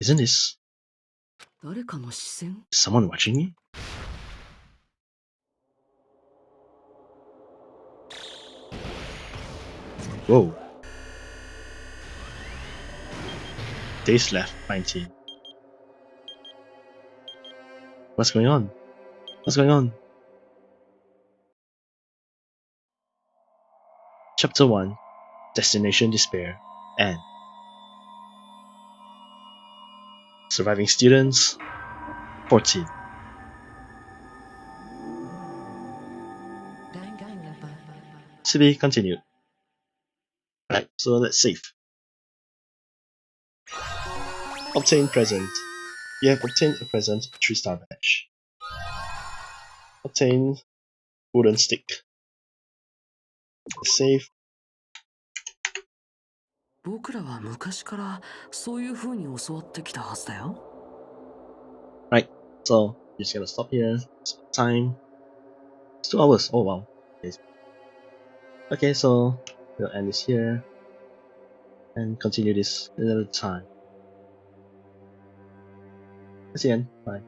Isn't this 誰かの視線 someone watching me? Whoa. Days left 19. What's going on? What's going on? Chapter 1 Destination Despair and Surviving Students 14. To be continued. Right, so let's save. Obtain present. You have obtained a present, 3-star badge. Obtain wooden stick. Save. 僕らは昔からそういう風に教わってきたはずだよ。Right, so just gonna stop here. Time. It's 2 hours. Oh wow. Okay, so we'll end this here and continue this another time. That's the end. Bye.